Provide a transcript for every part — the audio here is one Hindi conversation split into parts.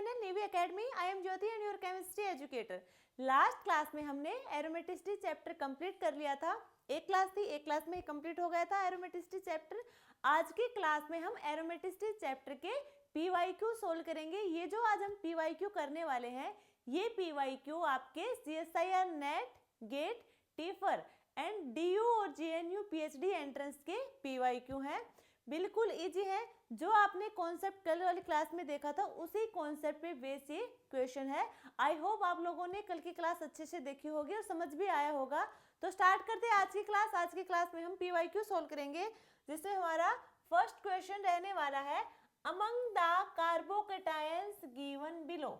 Channel navy academy. I am Jyoti and your chemistry educator. Last class में हमने एरोमेटिसिटी चैप्टर कंप्लीट कर लिया था। एक क्लास थी, एक क्लास में ही कंप्लीट हो गया था एरोमेटिसिटी चैप्टर। आज की क्लास में हम एरोमेटिसिटी चैप्टर के पीवाईक्यू सोल्व करेंगे। ये जो आज हम पीवाईक्यू करने वाले हैं, ये पीवाईक्यू आपके CSIR NET, GATE, TIFR and DU और जेएनयू पीएचडी एंट्रेंस के पीवाईक्यू हैं। बिल्कुल इजी है। जो आपने कॉन्सेप्ट कल वाली क्लास में देखा था, उसी कॉन्सेप्ट पे बेस ये क्वेश्चन है। आई होप आप लोगों ने कल की क्लास अच्छे से देखी होगी और समझ भी आया होगा। तो स्टार्ट करते हैं आज की क्लास। आज की क्लास में हम पीवाईक्यू सोल्व करेंगे, जिसमें हमारा फर्स्ट क्वेश्चन रहने वाला है among the carbocations given below.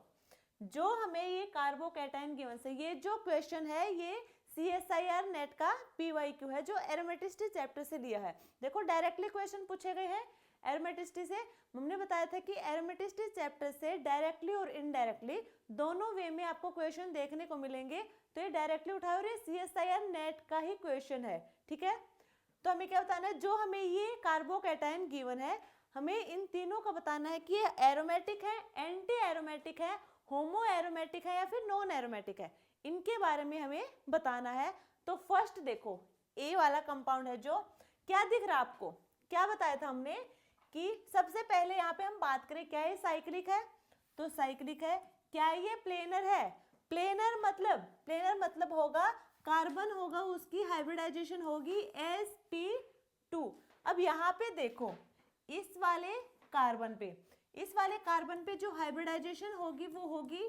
जो हमें ये कार्बोकैटायन गिवन से, ये जो क्वेश्चन है ये सीएसआईआर नेट का पीवाईक्यू है, जो एरोमेटिसिटी चैप्टर से लिया है। देखो डायरेक्टली क्वेश्चन पूछे गए हैं एरोमेटिसिटी से। हमने बताया था कि एरोमेटिसिटी चैप्टर से डायरेक्टली और इनडायरेक्टली दोनों वे में आपको क्वेश्चन देखने को मिलेंगे। तो ये डायरेक्टली उठाए और ये सीएसआईआर नेट का ही क्वेश्चन है, ठीक है। तो हमें क्या बताना है, जो हमें ये कार्बोकैटायन गिवन है, हमें इन तीनों का बताना है कि ये एरोमेटिक है, एंटी एरोमेटिक है, होमो एरोमेटिक है या फिर नॉन एरोमेटिक है। इनके बारे में हमें बताना है। तो फर्स्ट देखो, ए वाला कंपाउंड है, जो क्या दिख रहा है आपको, क्या बताया था हमने कि सबसे पहले यहाँ पे हम बात करें, क्या ये साइक्लिक है? तो साइक्लिक है। क्या ये प्लेनर है? प्लेनर मतलब होगा कार्बन होगा, उसकी हाइब्रिडाइजेशन होगी sp2। अब यहाँ पे देखो, इस वाले कार्बन पे जो हाइब्रिडाइजेशन होगी वो होगी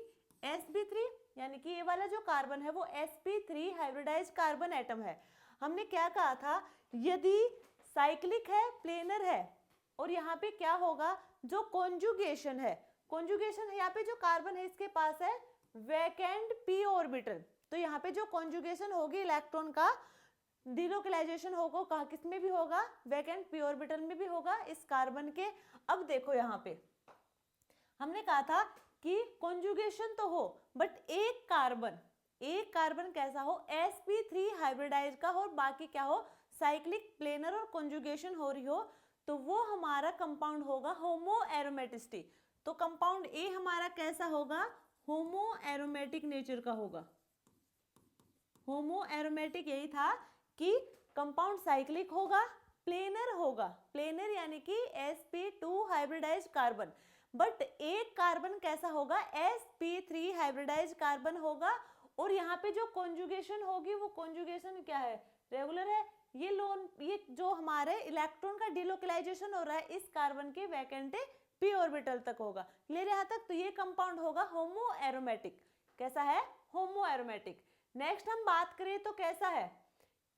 sp3, यानी कि ये वाला जो कार्बन है वो sp3 हाइब्रिडाइज कार्बन एटम है। हमने क्या कहा था, यदि साइक्लिक है, प्लेनर है, और यहाँ पे क्या होगा, जो कॉन्जुगेशन है, यहाँ पे जो कार्बन है इसके पास है वैकेंट p ऑर्बिटल। तो यहाँ पे जो कॉन्जुगेशन होगी इलेक्ट्रॉन का, डिलोकलाइजेशन होगा, कहा किसमें भी होगा, वैकेंट p ऑर्बिटल में भी होगा इस कार्बन के। अब देखो यहाँ पे हमने कहा था कि कॉन्जुगेशन तो हो, बट एक कार्बन कैसा हो, sp3 हाइब्रिडाइज का हो, बाकी क्या हो, साइक्लिक, प्लेनर और कॉन्जुगेशन हो रही हो, तो वो हमारा कंपाउंड होगा होमो एरोमेटिसिटी। तो कंपाउंड ए हमारा कैसा होगा, होमो एरोमेटिक नेचर का होगा। होमो एरोमेटिक यही था कि कंपाउंड साइक्लिक होगा, प्लेनर यानी कि sp2 हाइब्रिडाइज कार्बन, बट एक कार्बन कैसा होगा, sp3 हाइब्रिडाइज कार्बन होगा, और यहाँ पे जो कॉन्जुगेशन होगी वो कॉन्जुगेशन क्या है, रेगुलर है। ये जो हमारे इलेक्ट्रॉन का डिलोकलाइजेशन हो रहा है इस कार्बन के वैकेंट p ऑर्बिटल तक होगा। क्लियर यहाँ तक? तो ये कंपाउंड होगा होमो एरोमेटिक। कैसा है, होमो एरोमेटिक। नेक्स्ट हम बात करें तो कैसा है,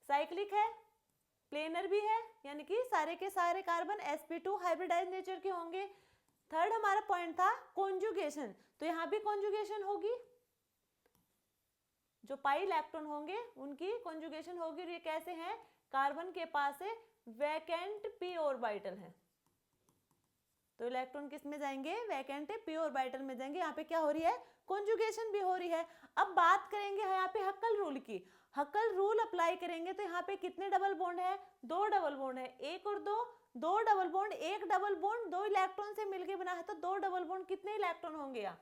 साइक्लिक है, प्लेनर भी है, यानी कि सारे के सारे कार्बन sp2 हाइब्रिडाइज नेचर के होंगे। थर्ड हमारा पॉइंट था कॉन्जुगेशन, तो यहाँ भी कॉन्जुगेशन होगी, जो पाई इलेक्ट्रॉन होंगे उनकी कॉन्जुगेशन होगी। और ये कैसे हैं, कार्बन के पास है वैकेंट p ऑर्बिटल है, तो इलेक्ट्रॉन किस में जाएंगे, वैकेंट p ऑर्बिटल में जाएंगे। यहाँ पे क्या हो रही है, कॉन्जुगेशन भी हो रही है। अब बात करेंगे यहाँ पे हक्कल रूल की। हक्कल रूल अप्लाई करेंगे तो यहाँ पे कितने डबल बॉन्ड है, 2 डबल बॉन्ड है, 1 और 2 double bond, 1 double bond 2 electron से मिलके बना है, तो 2 डबल बॉन्ड कितने इलेक्ट्रॉन होंगे, यहाँ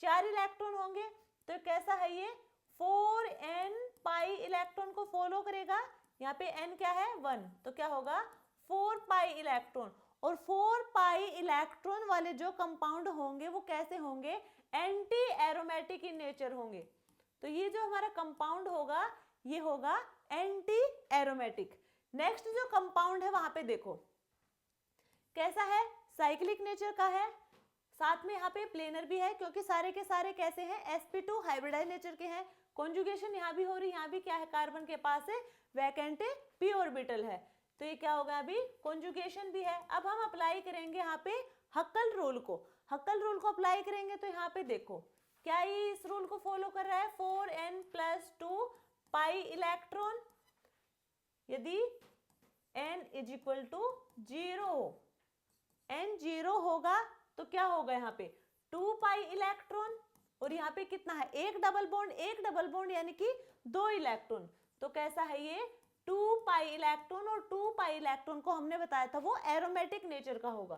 4 इलेक्ट्रॉन होंगे। तो कैसा है ये, 4n पाई इलेक्ट्रॉन को फॉलो करेगा। यहाँ पे n क्या है, 1, तो क्या होगा 4 पाई इलेक्ट्रॉन। और 4 पाई इलेक्ट्रॉन वाले जो कंपाउंड होंगे वो कैसे होंगे, एंटी एरोमेटिक इन नेचर होंगे। तो ये जो हमारा कंपाउंड होगा ये होगा एंटी एरोमेटिक। नेक्स्ट जो कंपाउंड है वहां पे देखो कैसा है, साइक्लिक नेचर का है, साथ में यहाँ पे प्लेनर भी है, क्योंकि सारे के सारे कैसे हैं, sp2 हाइब्रिडाइज नेचर के हैं। कॉन्जुगेशन यहाँ भी हो रही, यहाँ भी क्या है, कार्बन के पास है वैकेंट p ऑर्बिटल है, तो ये क्या होगा, अभी कॉन्जुगेशन भी है। अब हम अप्लाई करेंगे यहाँ पे हक्कल रूल को। हक्कल रूल को अप्लाई करेंगे तो यहाँ पे देखो क्या ये इस रूल को फॉलो कर रहा है, 4n+2 पाई इलेक्ट्रॉन, यदि n = 0 हो, n 0 होगा तो क्या होगा, यहाँ पे 2 पाई इलेक्ट्रॉन, और यहाँ पे कितना है, 1 डबल बॉन्ड यानी कि 2 इलेक्ट्रॉन। तो कैसा है ये, 2 पाई इलेक्ट्रॉन, और 2 पाई इलेक्ट्रॉन को हमने बताया था वो एरोमेटिक नेचर का होगा।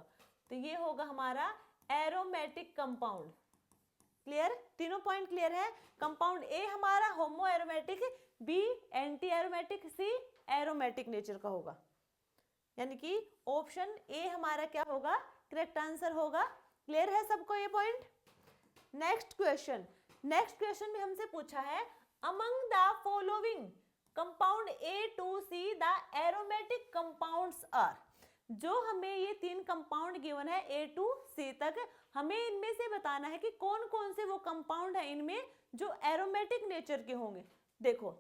तो ये होगा हमारा एरोमेटिक कंपाउंड। क्लियर, तीनों पॉइंट क्लियर है। कंपाउंड ए हमारा homo aromatic, B anti aromatic, C aromatic nature का होगा, यानी कि ऑप्शन ए हमारा क्या होगा, करेक्ट आंसर होगा। क्लियर है सबको ये पॉइंट। नेक्स्ट क्वेश्चन में हमसे पूछा है among the following compound A to C the aromatic compounds are. जो हमें ये तीन कंपाउंड गिवन है ए टू सी तक, हमें इनमें से बताना है कि कौन कौन से वो कंपाउंड है इनमें जो एरोमेटिक नेचर के होंगे। देखो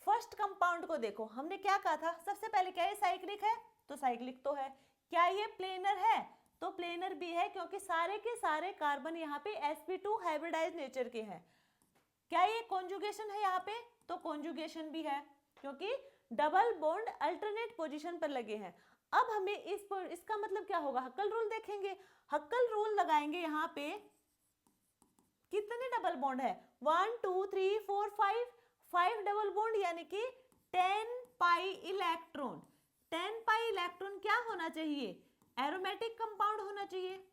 फर्स्ट कंपाउंड को देखो, हमने क्या कहा था सबसे पहले, क्या ये साइक्लिक है, तो साइक्लिक तो है। क्या ये प्लेनर है, तो प्लेनर भी है, क्योंकि सारे के सारे कार्बन यहाँ पे sp2 हाइब्रिडाइज नेचर के हैं। क्या ये कॉन्जुगेशन है यहाँ पे, तो कॉन्जुगेशन भी है, क्योंकि डबल बॉन्ड अल्टरनेट पोजीशन पर लगे हैं। अब हमें इसका मतलब क्या होगा, हक्कल रूल देखेंगे। हक्कल रूल लगाएंगे, यहाँ पे कितने डबल बॉन्ड है, 1 2 3 4 5 डबल बॉन्ड, यानी कि 10 पाई इलेक्ट्रॉन। 10 पाई इलेक्ट्रॉन क्या होना चाहिए, एरोमेटिक कंपाउंड होना चाहिए।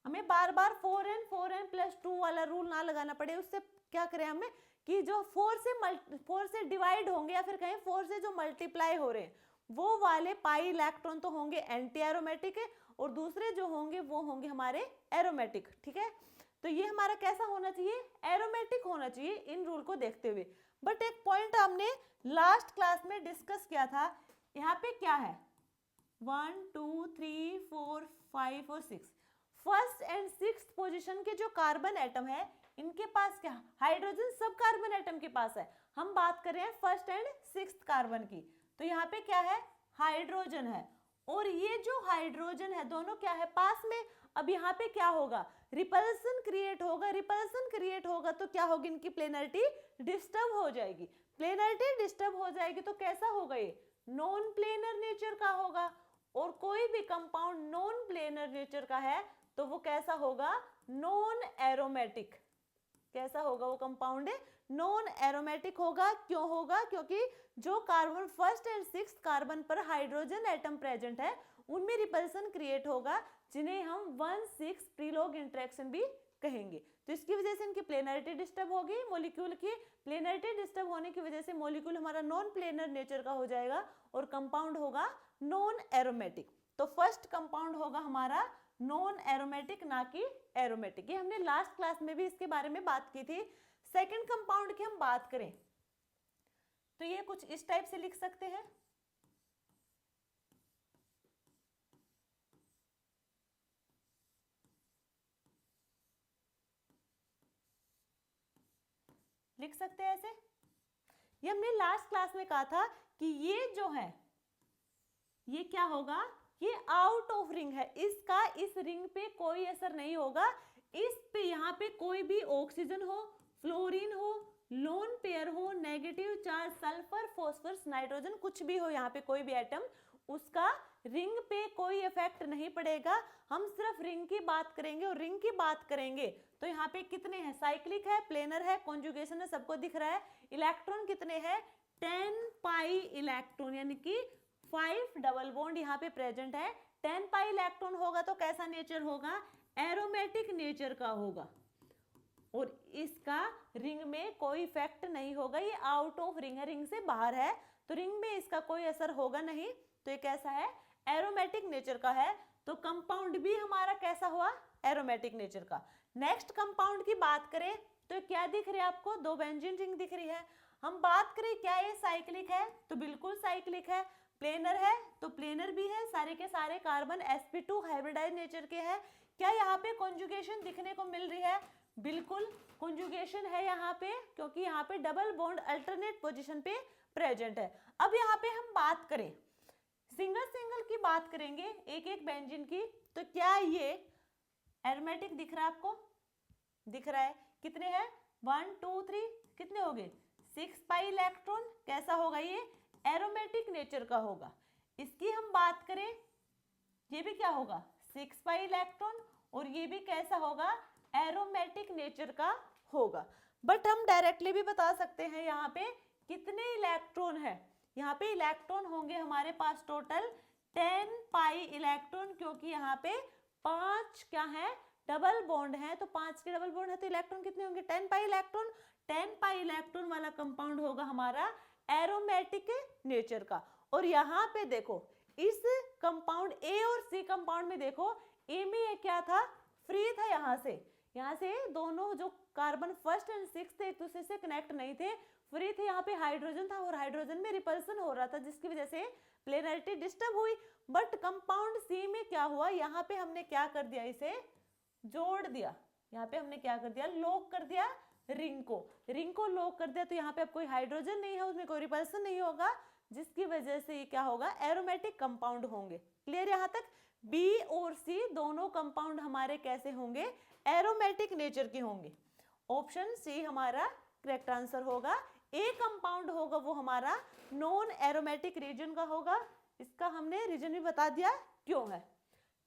हमें बार बार 4n+2 वाला रूल ना लगाना पड़े। उससे क्या करें हमें कि जो 4 से डिवाइड होंगे या फिर कहें 4 से जो मल्टीप्लाई हो रहे हैं वो वाले पाई इलेक्ट्रॉन तो होंगे एंटी एरोमेटिक है, और दूसरे जो होंगे वो होंगे हमारे एरोमेटिक। ठीक है, तो ये हमारा कैसा होना चाहिए, एरोमेटिक होना चाहिए इन रूल को देखते हुए। बट एक पॉइंट हमने लास्ट क्लास में डिस्कस किया था, यहाँ पे क्या है 1 2 3 4 5 और 6, फर्स्ट एंड सिक्स्थ पोजीशन के जो कार्बन एटम है इनके पास क्या, हाइड्रोजन सब कार्बन एटम के पास है। हम बात कर रहे हैं फर्स्ट एंड सिक्स्थ कार्बन की, तो यहाँ पे क्या है, हाइड्रोजन है, और ये जो हाइड्रोजन है दोनों क्या है पास में। अब यहाँ पे क्या होगा, रिपल्सन क्रिएट होगा। रिपल्सन क्रिएट होगा तो क्या होगी, इनकी प्लेनरिटी डिस्टर्ब हो जाएगी। प्लेनरिटी डिस्टर्ब हो जाएगी तो कैसा होगा, ये नॉन प्लेनर नेचर का होगा। और कोई भी कंपाउंड नॉन प्लेनर नेचर का है तो वो कैसा होगा, नॉन एरोमेटिक। कैसा होगा वो कंपाउंड, नॉन एरोमेटिक होगा। क्यों होगा, क्योंकि जो carbon first and sixth carbon पर हाइड्रोजन एटम प्रेजेंट है उनमें रिपल्सन क्रिएट होगा, जिन्हें हम 1,6 प्रीलोग इंटरेक्शन भी कहेंगे। तो इसकी वजह से इनकी प्लेनरिटी डिस्टर्ब होगी। मॉलिक्यूल की प्लेनरिटी डिस्टर्ब होने की वजह से मॉलिक्यूल हमारा नॉन प्लेनर नेचर का हो जाएगा और कंपाउंड होगा नॉन एरोमेटिक। तो फर्स्ट कंपाउंड होगा हमारा नॉन एरोमेटिक, ना कि एरोमेटिक। ये हमने लास्ट क्लास में भी इसके बारे में बात की थी। सेकंड कंपाउंड की हम बात करें तो ये कुछ इस टाइप से लिख सकते हैं, लिख सकते हैं ऐसे। ये हमने लास्ट क्लास में कहा था कि ये जो है ये क्या होगा, ये आउट ऑफ रिंग है, इसका इस रिंग पे कोई असर नहीं होगा। इस पे यहाँ पे कोई भी ऑक्सीजन हो, फ्लोरीन हो, लोन पेयर हो, negative charge sulphur phosphorus nitrogen कुछ भी हो, यहाँ पे कोई भी एटम, उसका रिंग पे कोई इफेक्ट नहीं पड़ेगा। हम सिर्फ रिंग की बात करेंगे, और रिंग की बात करेंगे तो यहाँ पे कितने हैं, साइक्लिक है, प्लेनर है, कॉन्जुगेशन है, सबको दिख रहा है। इलेक्ट्रॉन कितने हैं, 10 पाई इलेक्ट्रॉन, यानी कि 5 डबल बॉन्ड यहाँ पे प्रेजेंट है। 10 पाई इलेक्ट्रॉन होगा तो कैसा नेचर होगा, एरोमेटिक नेचर का होगा, और इसका रिंग में कोई इफेक्ट नहीं होगा। ये आउट ऑफ रिंग है, रिंग से बाहर है, तो रिंग में इसका कोई असर होगा नहीं। तो ये कैसा है, एरोमेटिक नेचर का है। तो कंपाउंड भी हमारा कैसा हुआ, एरोमेटिक नेचर का। नेक्स्ट कंपाउंड की बात करें तो क्या दिख रही है आपको, 2 बेंजीन रिंग दिख रही है। हम बात करें क्या ये साइक्लिक है, तो बिल्कुल साइक्लिक है। प्लेनर है तो प्लेनर भी है, सारे के सारे कार्बन sp2 हाइब्रिडाइज नेचर के हैं। क्या यहाँ पे कॉन्जुगेशन दिखने को मिल रही है, बिल्कुल कॉन्जुगेशन है यहाँ पे, क्योंकि यहाँ पे डबल बॉन्ड अल्टरनेट पोजीशन पे प्रेजेंट है। अब यहाँ पे हम बात करें सिंगल सिंगल की बात करेंगे, एक एक बेंजीन की, तो क्या ये एरोमेटिक दिख रहा है आपको, दिख रहा है। कितने हैं, 1 2 3, कितने हो गए, 6 पाई इलेक्ट्रॉन। कैसा होगा, ये एरोमेटिक नेचर का होगा। इसकी हम बात करें, ये भी क्या होगा, 6 पाई इलेक्ट्रॉन, और ये भी कैसा होगा, एरोमेटिक नेचर का होगा। बट हम डायरेक्टली भी बता सकते हैं यहाँ पे कितने इलेक्ट्रॉन है। यहाँ पे इलेक्ट्रॉन होंगे हमारे पास टोटल 10 पाई इलेक्ट्रॉन, क्योंकि यहाँ पे 5 क्या है, डबल बॉन्ड है तो 5 के डबल बॉन्ड है तो इलेक्ट्रॉन कितने होंगे 10 पाई इलेक्ट्रॉन। 10 पाई इलेक्ट्रॉन वाला कंपाउंड होगा हमारा एरोमेटिक नेचर का। और यहाँ पे देखो इस कंपाउंड ए और सी कंपाउंड में देखो ए में ये क्या था फ्री था, यहाँ से दोनों जो कार्बन फर्स्ट एंड सिक्स थे एक दूसरे से कनेक्ट नहीं थे, फ्री थे। यहाँ पे हाइड्रोजन था और हाइड्रोजन में रिपल्सन हो रहा था जिसकी वजह से प्लेनरिटी डिस्टर्ब हुई। बट कंपाउंड सी में क्या हुआ, यहाँ पे हमने क्या कर दिया, इसे जोड़ दिया। यहाँ पे हमने क्या कर दिया, लॉक कर दिया रिंग को लॉक कर दिया। तो यहाँ पे अब कोई हाइड्रोजन नहीं है, उसमें कोई रिपल्सन नहीं होगा, जिसकी वजह से ये क्या होगा, एरोमेटिक कंपाउंड होंगे। क्लियर यहाँ तक। बी और सी दोनों कंपाउंड हमारे कैसे होंगे, एरोमेटिक नेचर के होंगे। ऑप्शन सी हमारा करेक्ट आंसर होगा। ए कंपाउंड होगा वो हमारा नॉन एरोमेटिक रीजन का होगा। इसका हमने रीजन भी बता दिया क्यों है।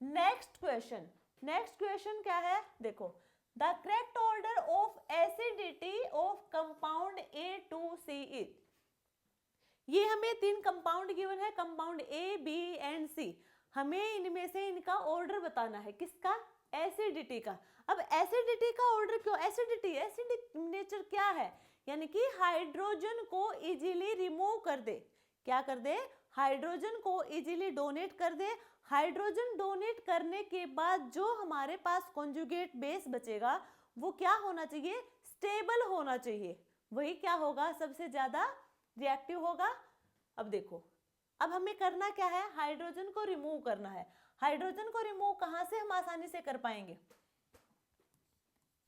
नेक्स्ट क्वेश्चन क्या है, देखो the correct order of acidity of compound A2C is. ये हमें 3 कंपाउंड गिवन है, compound A, B and C। हमें इनमें से इनका ऑर्डर बताना है, किसका, एसिडिटी का। अब एसिडिटी का ऑर्डर क्यों, एसिडिक नेचर क्या है, यानी कि हाइड्रोजन को इजीली रिमूव कर दे। क्या कर दे, हाइड्रोजन को इजीली डोनेट कर दे। हाइड्रोजन डोनेट करने के बाद जो हमारे पास कॉन्जुगेट बेस बचेगा वो क्या होना चाहिए, स्टेबल होना चाहिए। वही क्या होगा, सबसे ज्यादा रिएक्टिव होगा। अब देखो अब हमें करना क्या है, हाइड्रोजन को रिमूव करना है। हाइड्रोजन को रिमूव कहां से हम आसानी से कर पाएंगे,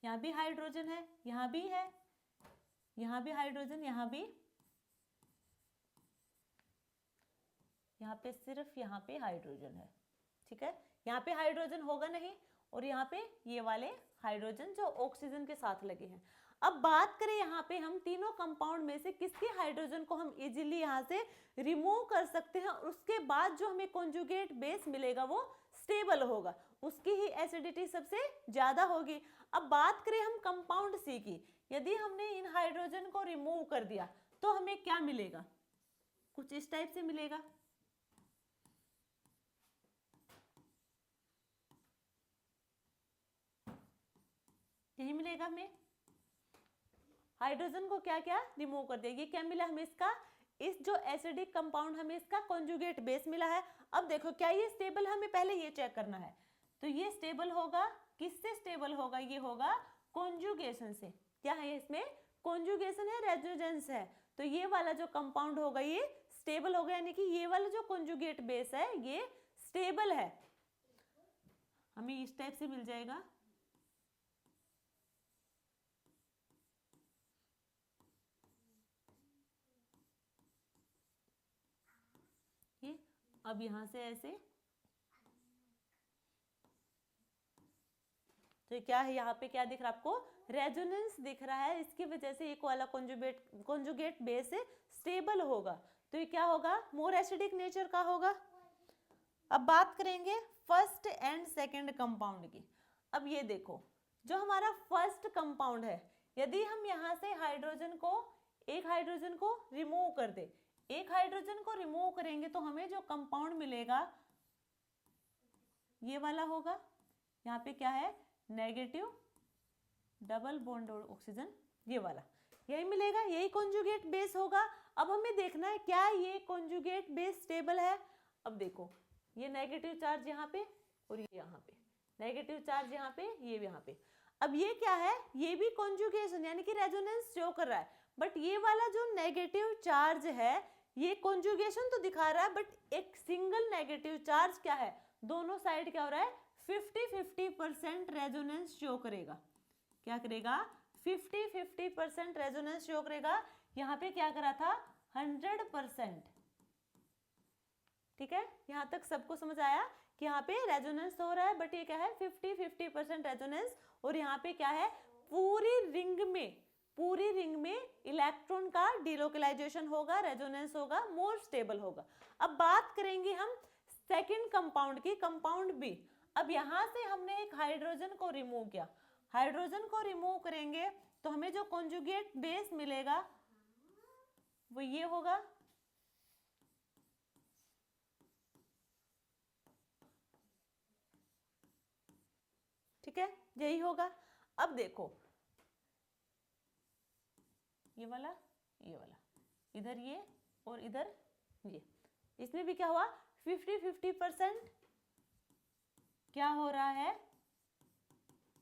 यहाँ भी हाइड्रोजन है, यहाँ भी है, यहाँ भी हाइड्रोजन, यहाँ भी, यहाँ पे सिर्फ यहाँ पे हाइड्रोजन है। ठीक है, यहाँ पे हाइड्रोजन होगा नहीं, और यहाँ पे ये वाले हाइड्रोजन जो ऑक्सीजन के साथ लगे हैं। अब बात करें यहाँ पे हम तीनों कंपाउंड में से किसके हाइड्रोजन को हम इजीली यहाँ से रिमूव कर सकते हैं, और उसके बाद जो हमें कॉन्जुगेट बेस मिलेगा वो स्टेबल होगा, उसकी ही एसिडिटी सबसे ज्यादा होगी। अब बात करें हम कंपाउंड सी की, यदि हमने इन हाइड्रोजन को रिमूव कर दिया तो हमें क्या मिलेगा, कुछ इस टाइप से मिलेगा। यही मिलेगा हमें, हाइड्रोजन को क्या क्या रिमूव कर दिया। ये क्या मिला हमें, इसका, इस जो एसिडिक कंपाउंड हमें इसका कॉन्जुगेट बेस मिला है। अब देखो क्या ये स्टेबल है, हमें पहले ये चेक करना है। तो ये स्टेबल होगा, किससे स्टेबल होगा, ये होगा कॉन्जुगेशन से। क्या है इसमें, कॉन्जुगेशन है, रेजोनेंस है। तो ये वाला जो कंपाउंड होगा ये स्टेबल होगा, यानी कि ये वाला जो कॉन्जुगेट बेस है ये स्टेबल है, हमें इस टाइप से मिल जाएगा। ये अब यहां से ऐसे, तो क्या है यहाँ पे, क्या दिख रहा है आपको, रेजोनेंस दिख रहा है। इसकी वजह से एक वाला कॉन्जुगेट बेस स्टेबल होगा, तो ये क्या होगा, मोर एसिडिक नेचर का होगा। अब बात करेंगे फर्स्ट एंड सेकंड कंपाउंड की। अब ये देखो जो हमारा फर्स्ट कंपाउंड है, यदि हम यहाँ से हाइड्रोजन को, एक हाइड्रोजन को रिमूव कर दे, एक हाइड्रोजन को रिमूव करेंगे तो हमें जो कंपाउंड मिलेगा ये वाला होगा। यहाँ पे क्या है, नेगेटिव डबल बॉन्ड ऑक्सीजन, ये वाला यही मिलेगा, यही कॉन्जुगेट बेस होगा। अब हमें देखना है क्या ये कॉन्जुगेट बेस स्टेबल है। अब देखो ये नेगेटिव चार्ज यहाँ पे और ये यहाँ पे, नेगेटिव चार्ज यहाँ पे, ये भी यहाँ पे। अब ये क्या है, ये भी कॉन्जुगेशन यानी कि रेजोनेंस शो कर रहा है, बट ये वाला जो नेगेटिव चार्ज है ये कॉन्जुगेशन तो दिखा रहा है, बट एक सिंगल नेगेटिव चार्ज क्या है, दोनों साइड क्या हो रहा है, 50-50% रेजोनेंस शो करेगा। क्या करेगा, 50-50% रेजोनेंस शो करेगा। यहाँ पे क्या करा था, 100%। ठीक है, यहाँ तक सबको समझ आया कि यहाँ पे रेजोनेंस हो रहा है, बट ये क्या है, 50-50% रेजोनेंस। और यहाँ पे क्या है, पूरी रिंग में इलेक्ट्रॉन का डिलोकलाइजेशन होगा, रेजोनेंस होगा, मोर स्टेबल होगा। अब बात करेंगे हम सेकंड कंपाउंड की, कंपाउंड बी। अब यहां से हमने एक हाइड्रोजन को रिमूव किया, हाइड्रोजन को रिमूव करेंगे तो हमें जो कॉन्जुगेट बेस मिलेगा वो ये होगा। ठीक ठीक है, यही होगा। अब देखो ये वाला, इधर ये और इधर ये, इसमें भी क्या हुआ 50-50% क्या हो रहा है,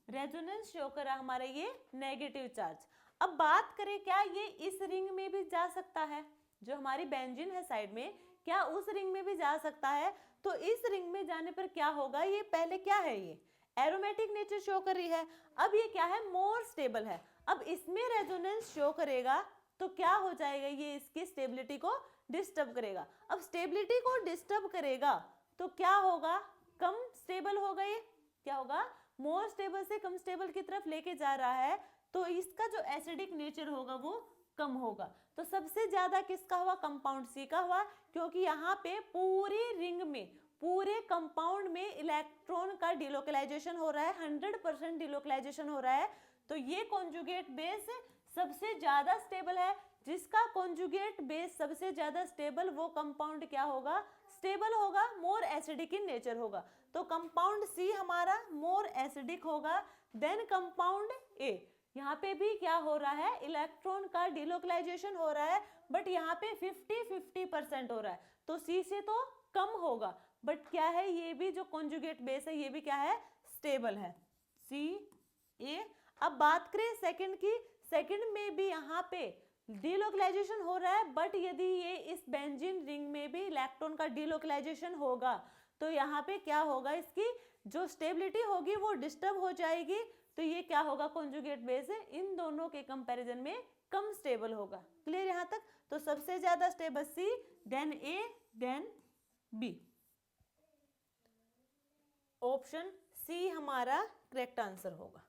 रेजोनेंस शो कर रहा है हमारा ये नेगेटिव चार्ज। अब बात करें क्या ये इस रिंग में भी जा सकता है, जो हमारी बेंजीन है साइड में, क्या उस रिंग में भी जा सकता है? तो इस रिंग में जाने पर क्या होगा, ये पहले क्या है, ये एरोमेटिक नेचर शो कर रही है, अब ये क्या है, मोर स्टेबल है। अब इसमें रेजोनेंस शो करेगा तो क्या हो जाएगा, ये इसकी स्टेबिलिटी को डिस्टर्ब करेगा। अब स्टेबिलिटी को डिस्टर्ब करेगा तो क्या होगा, कम स्टेबल होगा, ये क्या होगा, मोर स्टेबल से कम स्टेबल की तरफ लेके जा रहा है, तो इसका जो एसिडिक नेचर होगा वो कम होगा। तो सबसे ज्यादा किसका हुआ, कंपाउंड सी का हुआ, क्योंकि यहाँ पे पूरी रिंग में, पूरे कंपाउंड में इलेक्ट्रॉन का डिलोकलाइजेशन हो रहा है, 100% डिलोकलाइजेशन हो रहा है। तो ये कॉन्जुगेट बेस सबसे ज्यादा स्टेबल है, जिसका कॉन्जुगेट बेस सबसे ज्यादा स्टेबल, वो कंपाउंड क्या होगा, स्टेबल होगा, मोर एसिडिक इन नेचर होगा। तो कंपाउंड सी हमारा मोर एसिडिक होगा देन कंपाउंड ए। यहाँ पे भी क्या हो रहा है, इलेक्ट्रॉन का डिलोकलाइजेशन हो रहा है, बट यहाँ पे 50-50% हो रहा है, तो सी से तो कम होगा, बट क्या है, ये भी जो कॉन्जुगेट बेस है ये भी क्या है, स्टेबल है, सी ए। अब बात करें सेकंड की, सेकंड में भी यहाँ पे डिलोकलाइजेशन हो रहा है, बट यदि ये इस बेंजीन रिंग में भी इलेक्ट्रॉन का डिलोकलाइजेशन होगा तो यहाँ पे क्या होगा, इसकी जो स्टेबिलिटी होगी वो डिस्टर्ब हो जाएगी, तो ये क्या होगा, कॉन्जुगेट बेस है, इन दोनों के कंपैरिजन में कम स्टेबल होगा। क्लियर यहाँ तक? तो सबसे ज्यादा स्टेबल सी, देन ए, देन बी। ऑप्शन सी हमारा करेक्ट आंसर होगा।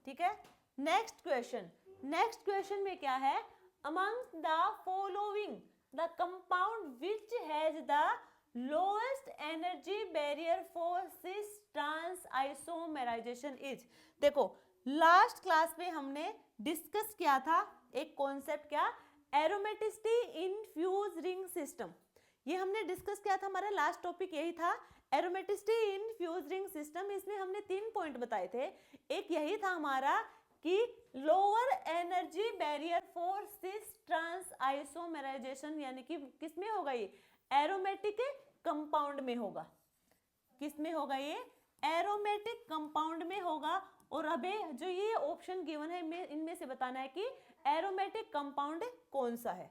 ठीक है, नेक्स्ट क्वेश्चन, नेक्स्ट क्वेश्चन में क्या है, among the following the compound which has the lowest energy barrier for cis trans isomerization is. देखो लास्ट क्लास में हमने डिस्कस किया था एक कॉन्सेप्ट, क्या, aromaticity in fused ring system. ये हमने डिस्कस किया था, हमारा लास्ट टॉपिक यही था, aromaticity in fused ring system. इसमें हमने 3 पॉइंट बताए थे, एक यही था हमारा कि lower energy barrier for cis trans isomerization, यानी कि किसमें होगा, ये एरोमेटिक कंपाउंड में होगा। किसमें होगा, ये एरोमेटिक कंपाउंड में होगा। और अबे जो ये ऑप्शन गिवन है इनमें से बताना है कि एरोमेटिक कंपाउंड कौन सा है।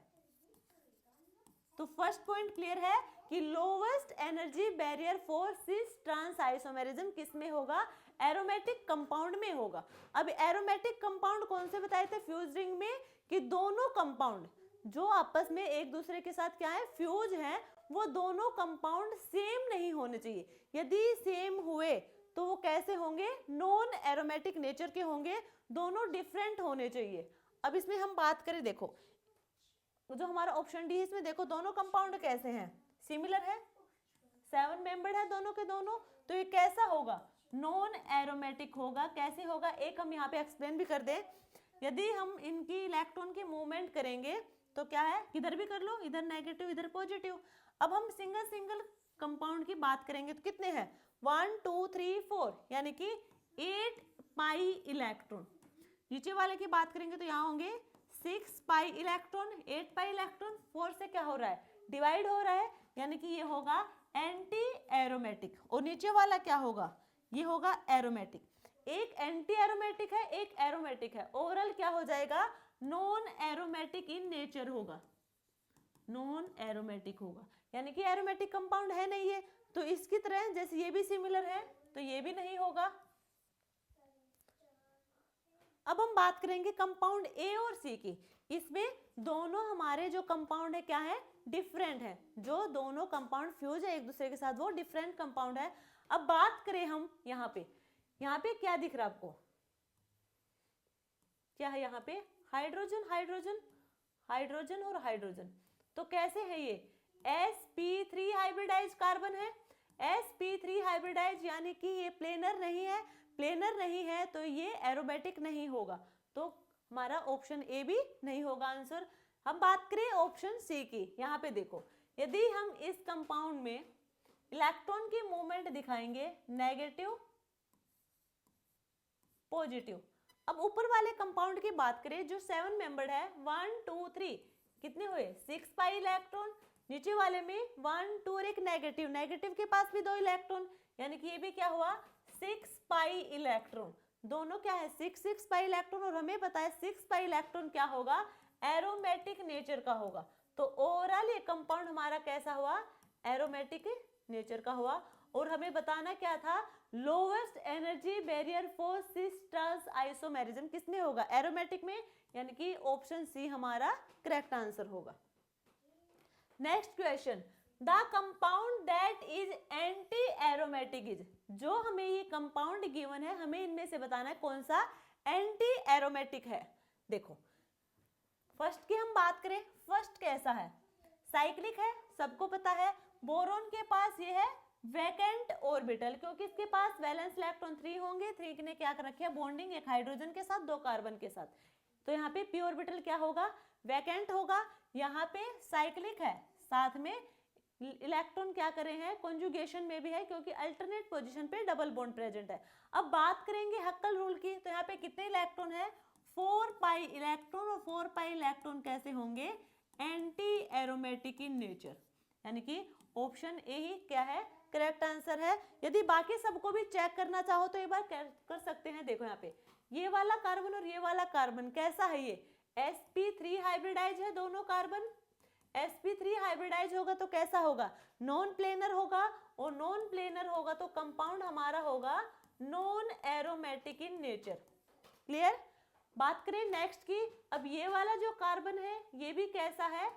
तो फर्स्ट पॉइंट क्लियर है कि lowest energy barrier for cis trans isomerism किसमें होगा, एरोमेटिक कंपाउंड में होगा। अब एरोमेटिक कंपाउंड कौन से बताए थे फ्यूज रिंग में, कि दोनों कंपाउंड जो आपस में एक दूसरे के साथ क्या है, फ्यूज हैं, वो दोनों कंपाउंड सेम नहीं होने चाहिए। यदि सेम हुए तो वो कैसे होंगे, नॉन एरोमेटिक नेचर के होंगे, दोनों डिफरेंट होने चाहिए। अब इसमें हम बात करें, देखो जो हमारा ऑप्शन डी है, इसमें देखो दोनों कंपाउंड कैसे हैं, सिमिलर है, 7 मेंबर्ड है दोनों के दोनों, तो ये कैसा होगा, नॉन एरोमेटिक होगा। कैसे होगा, एक हम यहाँ पे एक्सप्लेन भी कर दें, यदि हम इनकी इलेक्ट्रॉन की मूवमेंट करेंगे तो क्या है, किधर भी कर लो, इधर नेगेटिव इधर पॉजिटिव। अब हम सिंगल सिंगल कंपाउंड की बात करेंगे तो कितने हैं, 1 2 3 4, यानी कि 8 पाई इलेक्ट्रॉन। नीचे वाले की बात करेंगे तो यहाँ होंगे 6 पाई इलेक्ट्रॉन, 8 पाई इलेक्ट्रॉन, 4 से क्या हो रहा है, डिवाइड हो रहा है, यानी कि ये होगा एंटी एरोमेटिक। और नीचे वाला क्या होगा, ये होगा एरोमेटिक। एक एंटी एरोमेटिक है, एक एरोमेटिक है, ओवरऑल क्या हो जाएगा, नॉन एरोमेटिक इन नेचर होगा, नॉन एरोमेटिक होगा, यानी कि एरोमेटिक कंपाउंड है नहीं है। तो इसकी तरह जैसे ये भी सिमिलर है तो ये भी नहीं होगा। अब हम बात करेंगे कंपाउंड ए और सी की। इसमें दोनों हमारे जो कंपाउंड है क्या है, डिफरेंट है, जो दोनों कंपाउंड फ्यूज है एक दूसरे के साथ वो डिफरेंट कंपाउंड है। अब बात करें हम यहाँ पे क्या दिख रहा है आपको, क्या है यहाँ पे, हाइड्रोजन हाइड्रोजन हाइड्रोजन और हाइड्रोजन। तो कैसे है ये, sp3 हाइब्रिडाइज कार्बन है, sp3 हाइब्रिडाइज, यानी कि ये प्लेनर नहीं है, प्लेनर नहीं है तो ये एरोमेटिक नहीं होगा, तो हमारा ऑप्शन ए भी नहीं होगा आंसर। हम बात करें ऑप्शन सी की, यहाँ पे देखो यदि हम इस कंपाउंड में इलेक्ट्रॉन की मूवमेंट दिखाएंगे नेगेटिव पॉजिटिव। अब ऊपर वाले कंपाउंड की बात करें जो 7 मेंबर्ड है, 1 2 3, कितने हुए 6 पाई इलेक्ट्रॉन। नीचे वाले में 1 2 और एक नेगेटिव, नेगेटिव के पास भी 2 इलेक्ट्रॉन, यानी कि ये भी क्या हुआ 6 पाई इलेक्ट्रॉन। दोनों क्या है 6 पाई इलेक्ट्रॉन, और हमें पता है 6 पाई इलेक्ट्रॉन क्या होगा, एरोमेटिक नेचर का होगा। तो ओवरऑल ये कंपाउंड हमारा कैसा हुआ, एरोमेटिक नेचर का हुआ। और हमें बताना क्या था, lowest energy barrier for cis trans isomerism किसमें होगा, एरोमेटिक में, यानी कि ऑप्शन सी हमारा करेक्ट आंसर होगा। Next question, the compound that is anti aromatic is, जो हमें ये कंपाउंड गिवन है हमें इनमें से बताना है कौन सा एंटी एरोमेटिक है। देखो फर्स्ट की हम बात करें, फर्स्ट कैसा है, साइक्लिक है, सबको पता है। बोरोन के पास ये है वैकेंट ऑर्बिटल, क्योंकि इसके पास वैलेंस इलेक्ट्रॉन 3 होंगे, 3 ने क्या कर रखी है बॉन्डिंग, एक हाइड्रोजन के साथ 2 कार्बन के साथ, तो यहाँ पे पी ऑर्बिटल क्या होगा, वैकेंट होगा। यहाँ पे साइक्लिक है, साथ में इलेक्ट्रॉन क्या करे हैं कॉन्जुगेशन में भी है, क्योंकि अल्टरनेट पोजीशन पे डबल बॉन्ड प्रेजेंट है। अब बात करेंगे हक्कल रूल की, तो यहाँ पे कितने इलेक्ट्रॉन है 4 पाई इलेक्ट्रॉन, और 4 पाई इलेक्ट्रॉन कैसे होंगे, एंटी एरोमेटिक इन नेचर, यानी कि ऑप्शन ए ही क्या है करेक्ट आंसर है। यदि बाकी सबको भी चेक करना चाहो तो एक बार कर सकते हैं। देखो यहाँ पे ये वाला कार्बन और ये वाला कार्बन कैसा है, ये sp3 हाइब्रिडाइज है, दोनों कार्बन sp3 हाइब्रिडाइज होगा तो कैसा होगा, नॉन प्लेनर होगा, और नॉन प्लेनर होगा तो कंपाउंड हमारा होगा non aromatic in nature. Clear. बात करें नेक्स्ट की, अब ये वाला जो कार्बन है ये भी कैसा है,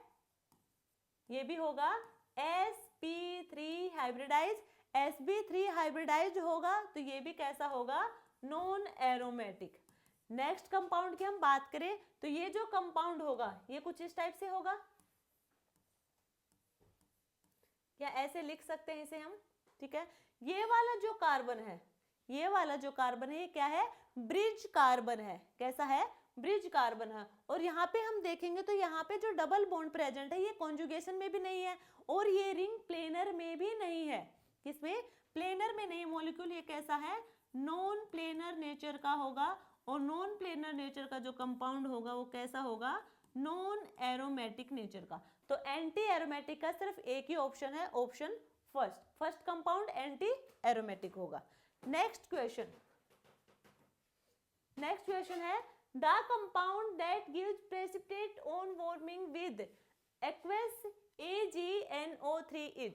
ये भी होगा sp3 हाइब्रिडाइज, sp3 हाइब्रिडाइज होगा तो ये भी कैसा होगा नॉन एरोमेटिक। नेक्स्ट कंपाउंड की हम बात करें तो ये जो कंपाउंड होगा ये कुछ इस टाइप से होगा, या ऐसे लिख सकते हैं इसे हम, ठीक है। ये वाला जो कार्बन है, ये वाला जो कार्बन है ये क्या है, ब्रिज कार्बन है, कैसा है ब्रिज कार्बन है। और यहाँ पे हम देखेंगे तो यहाँ पे जो डबल बॉन्ड प्रेजेंट है ये कॉन्जुगेशन में भी नहीं है, और ये रिंग प्लेनर में भी नहीं है, किसमें प्लेनर में नहीं, मॉलिक्यूल ये कैसा है नॉन प्लेनर नेचर का होगा, और नॉन प्लेनर नेचर का जो कंपाउंड होगा वो कैसा होगा नॉन एरोमेटिक नेचर का। तो एंटी एरोमेटिक का सिर्फ एक ही ऑप्शन है, option first compound anti aromatic होगा। नेक्स्ट क्वेश्चन है the compound that gives precipitate on warming with aqueous AgNO3 is,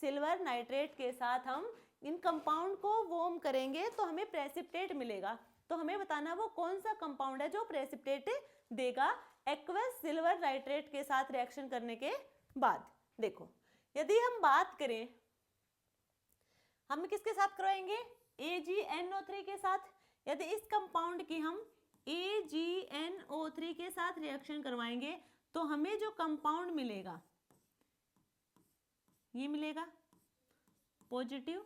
silver nitrate के साथ हम इन कंपाउंड को वार्म करेंगे तो हमें प्रेसिपिटेट मिलेगा, तो हमें बताना वो कौन सा कंपाउंड है जो प्रेसिपिटेट देगा एक्वस सिल्वर नाइट्रेट के साथ रिएक्शन करने के बाद। देखो यदि हम बात करें हम किसके साथ करवाएंगे AgNO3 के साथ, यदि इस कंपाउंड की हम AgNO3 के साथ रिएक्शन करवाएंगे तो हमें जो कंपाउंड मिलेगा ये मिलेगा पॉजिटिव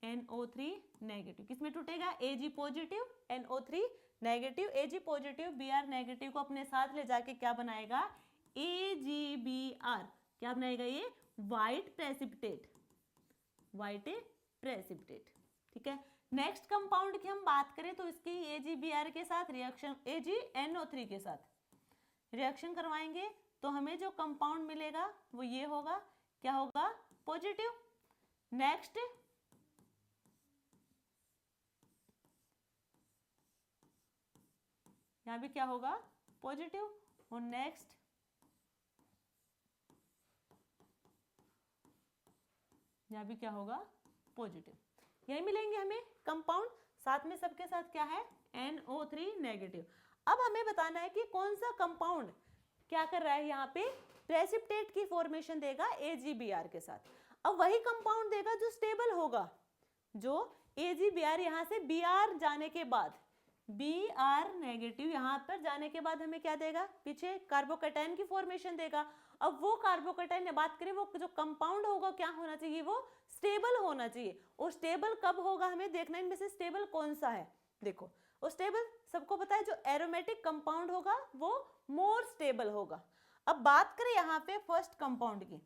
NO3 नेगेटिव, किसमें टूटेगा Ag positive NO3 negative, Ag positive Br negative को अपने साथ ले जाके क्या बनाएगा AgBr, क्या बनाएगा ये व्हाइट प्रेसिपिटेट, ठीक है। नेक्स्ट कंपाउंड की हम बात करें तो इसकी AgBr के साथ रिएक्शन AgNO3 के साथ रिएक्शन करवाएंगे तो हमें जो कंपाउंड मिलेगा वो ये होगा, क्या होगा पॉजिटिव। नेक्स्ट यहाँ भी क्या होगा पॉजिटिव, और नेक्स्ट यहाँ भी क्या होगा पॉजिटिव, यही मिलेंगे हमें कंपाउंड, साथ में सबके साथ क्या है NO3 नेगेटिव। अब हमें बताना है कि कौन सा कंपाउंड क्या कर रहा है, यहाँ पे प्रेसिपिटेट की फॉर्मेशन देगा AgBr के साथ। अब वही कंपाउंड देगा जो स्टेबल होगा, जो AgBr यहाँ से Br जाने के बाद Br नेगेटिव यहाँ पर जाने के बाद हमें क्या देगा, पीछे कार्बोकैटायन की फॉर्मेशन देगा। अब वो कार्बोकैटायन बात करें वो जो कंपाउंड होगा क्या होना चाहिए, वो स्टेबल होना चाहिए, और स्टेबल कब होगा हमें देखना, इनमें से स्टेबल कौन सा है। देखो वो स्टेबल सबको पता है जो एरोमेटिक कंपाउंड होगा वो मोर स्टेबल होगा। अब बात करें यहाँ पे फर्स्ट कंपाउंड की,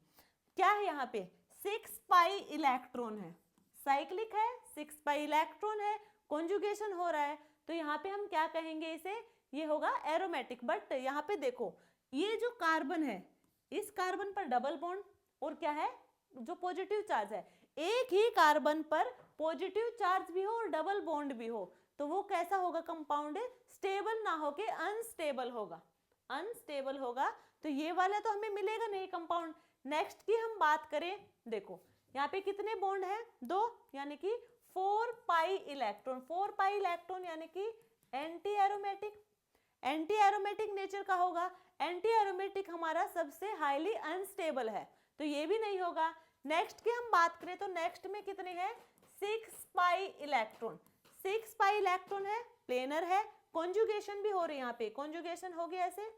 क्या है यहाँ पे 6 पाई इलेक्ट्रॉन है, साइक्लिक है, 6 पाई इलेक्ट्रॉन है, कॉन्जुगेशन हो रहा है, तो यहाँ पे हम क्या कहेंगे इसे, ये होगा एरोमेटिक। बट यहाँ पे देखो ये जो कार्बन है, इस कार्बन पर डबल बॉन्ड और क्या है, जो पॉजिटिव चार्ज है, एक ही कार्बन पर पॉजिटिव चार्ज भी हो और डबल बॉन्ड भी हो, तो वो कैसा होगा कंपाउंड, स्टेबल ना होके अनस्टेबल होगा, अनस्टेबल होगा। तो ये वाला तो हमें मिलेगा नहीं कंपाउंड। नेक्स्ट की हम बात करें, देखो यहाँ पे कितने बॉन्ड है, 2, यानी कि 4 पाई इलेक्ट्रॉन, 4 पाई इलेक्ट्रॉन यानी कि anti aromatic, anti aromatic nature का होगा। एंटी एरोमेटिक हमारा सबसे हाईली अनस्टेबल है, तो ये भी नहीं होगा। नेक्स्ट की हम बात करें तो नेक्स्ट में कितने हैं, 6 पाई इलेक्ट्रॉन, 6 पाई इलेक्ट्रॉन है, प्लेनर है, कॉन्जुगेशन भी हो रही है, यहाँ पे कॉन्जुगेशन होगी ऐसे,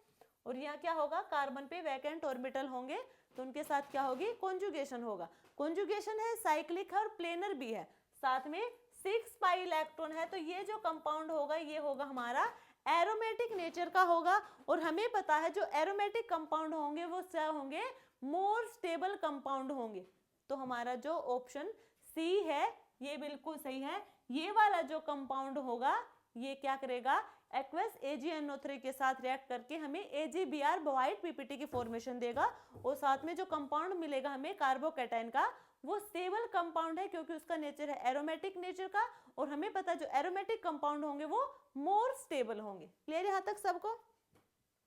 और यहाँ क्या होगा, कार्बन पे वैकेंट ऑर्बिटल होंगे तो उनके साथ क्या होगी, कॉन्जुगेशन होगा। कॉन्जुगेशन है, साइक्लिक है और प्लेनर भी है, साथ में 6 पाई इलेक्ट्रॉन है, तो ये जो कंपाउंड होगा ये होगा हमारा एरोमेटिक नेचर का होगा। और हमें पता है जो एरोमेटिक कंपाउंड होंगे वो क्या होंगे, मोर स्टेबल कंपाउंड होंगे। तो हमारा जो ऑप्शन सी है ये बिल्कुल सही है। ये वाला जो कंपाउंड होगा ये क्या करेगा, एक्वस AgNO3 के साथ रिएक्ट करके हमें AgBr व्हाइट पीपीटी की फॉर्मेशन देगा, और साथ में जो कंपाउंड मिलेगा हमें कार्बोकैटायन का, वो स्टेबल कंपाउंड है क्योंकि उसका नेचर है एरोमेटिक नेचर का, और हमें पता है जो एरोमेटिक कंपाउंड होंगे वो मोर स्टेबल होंगे। क्लियर यहाँ तक सबको?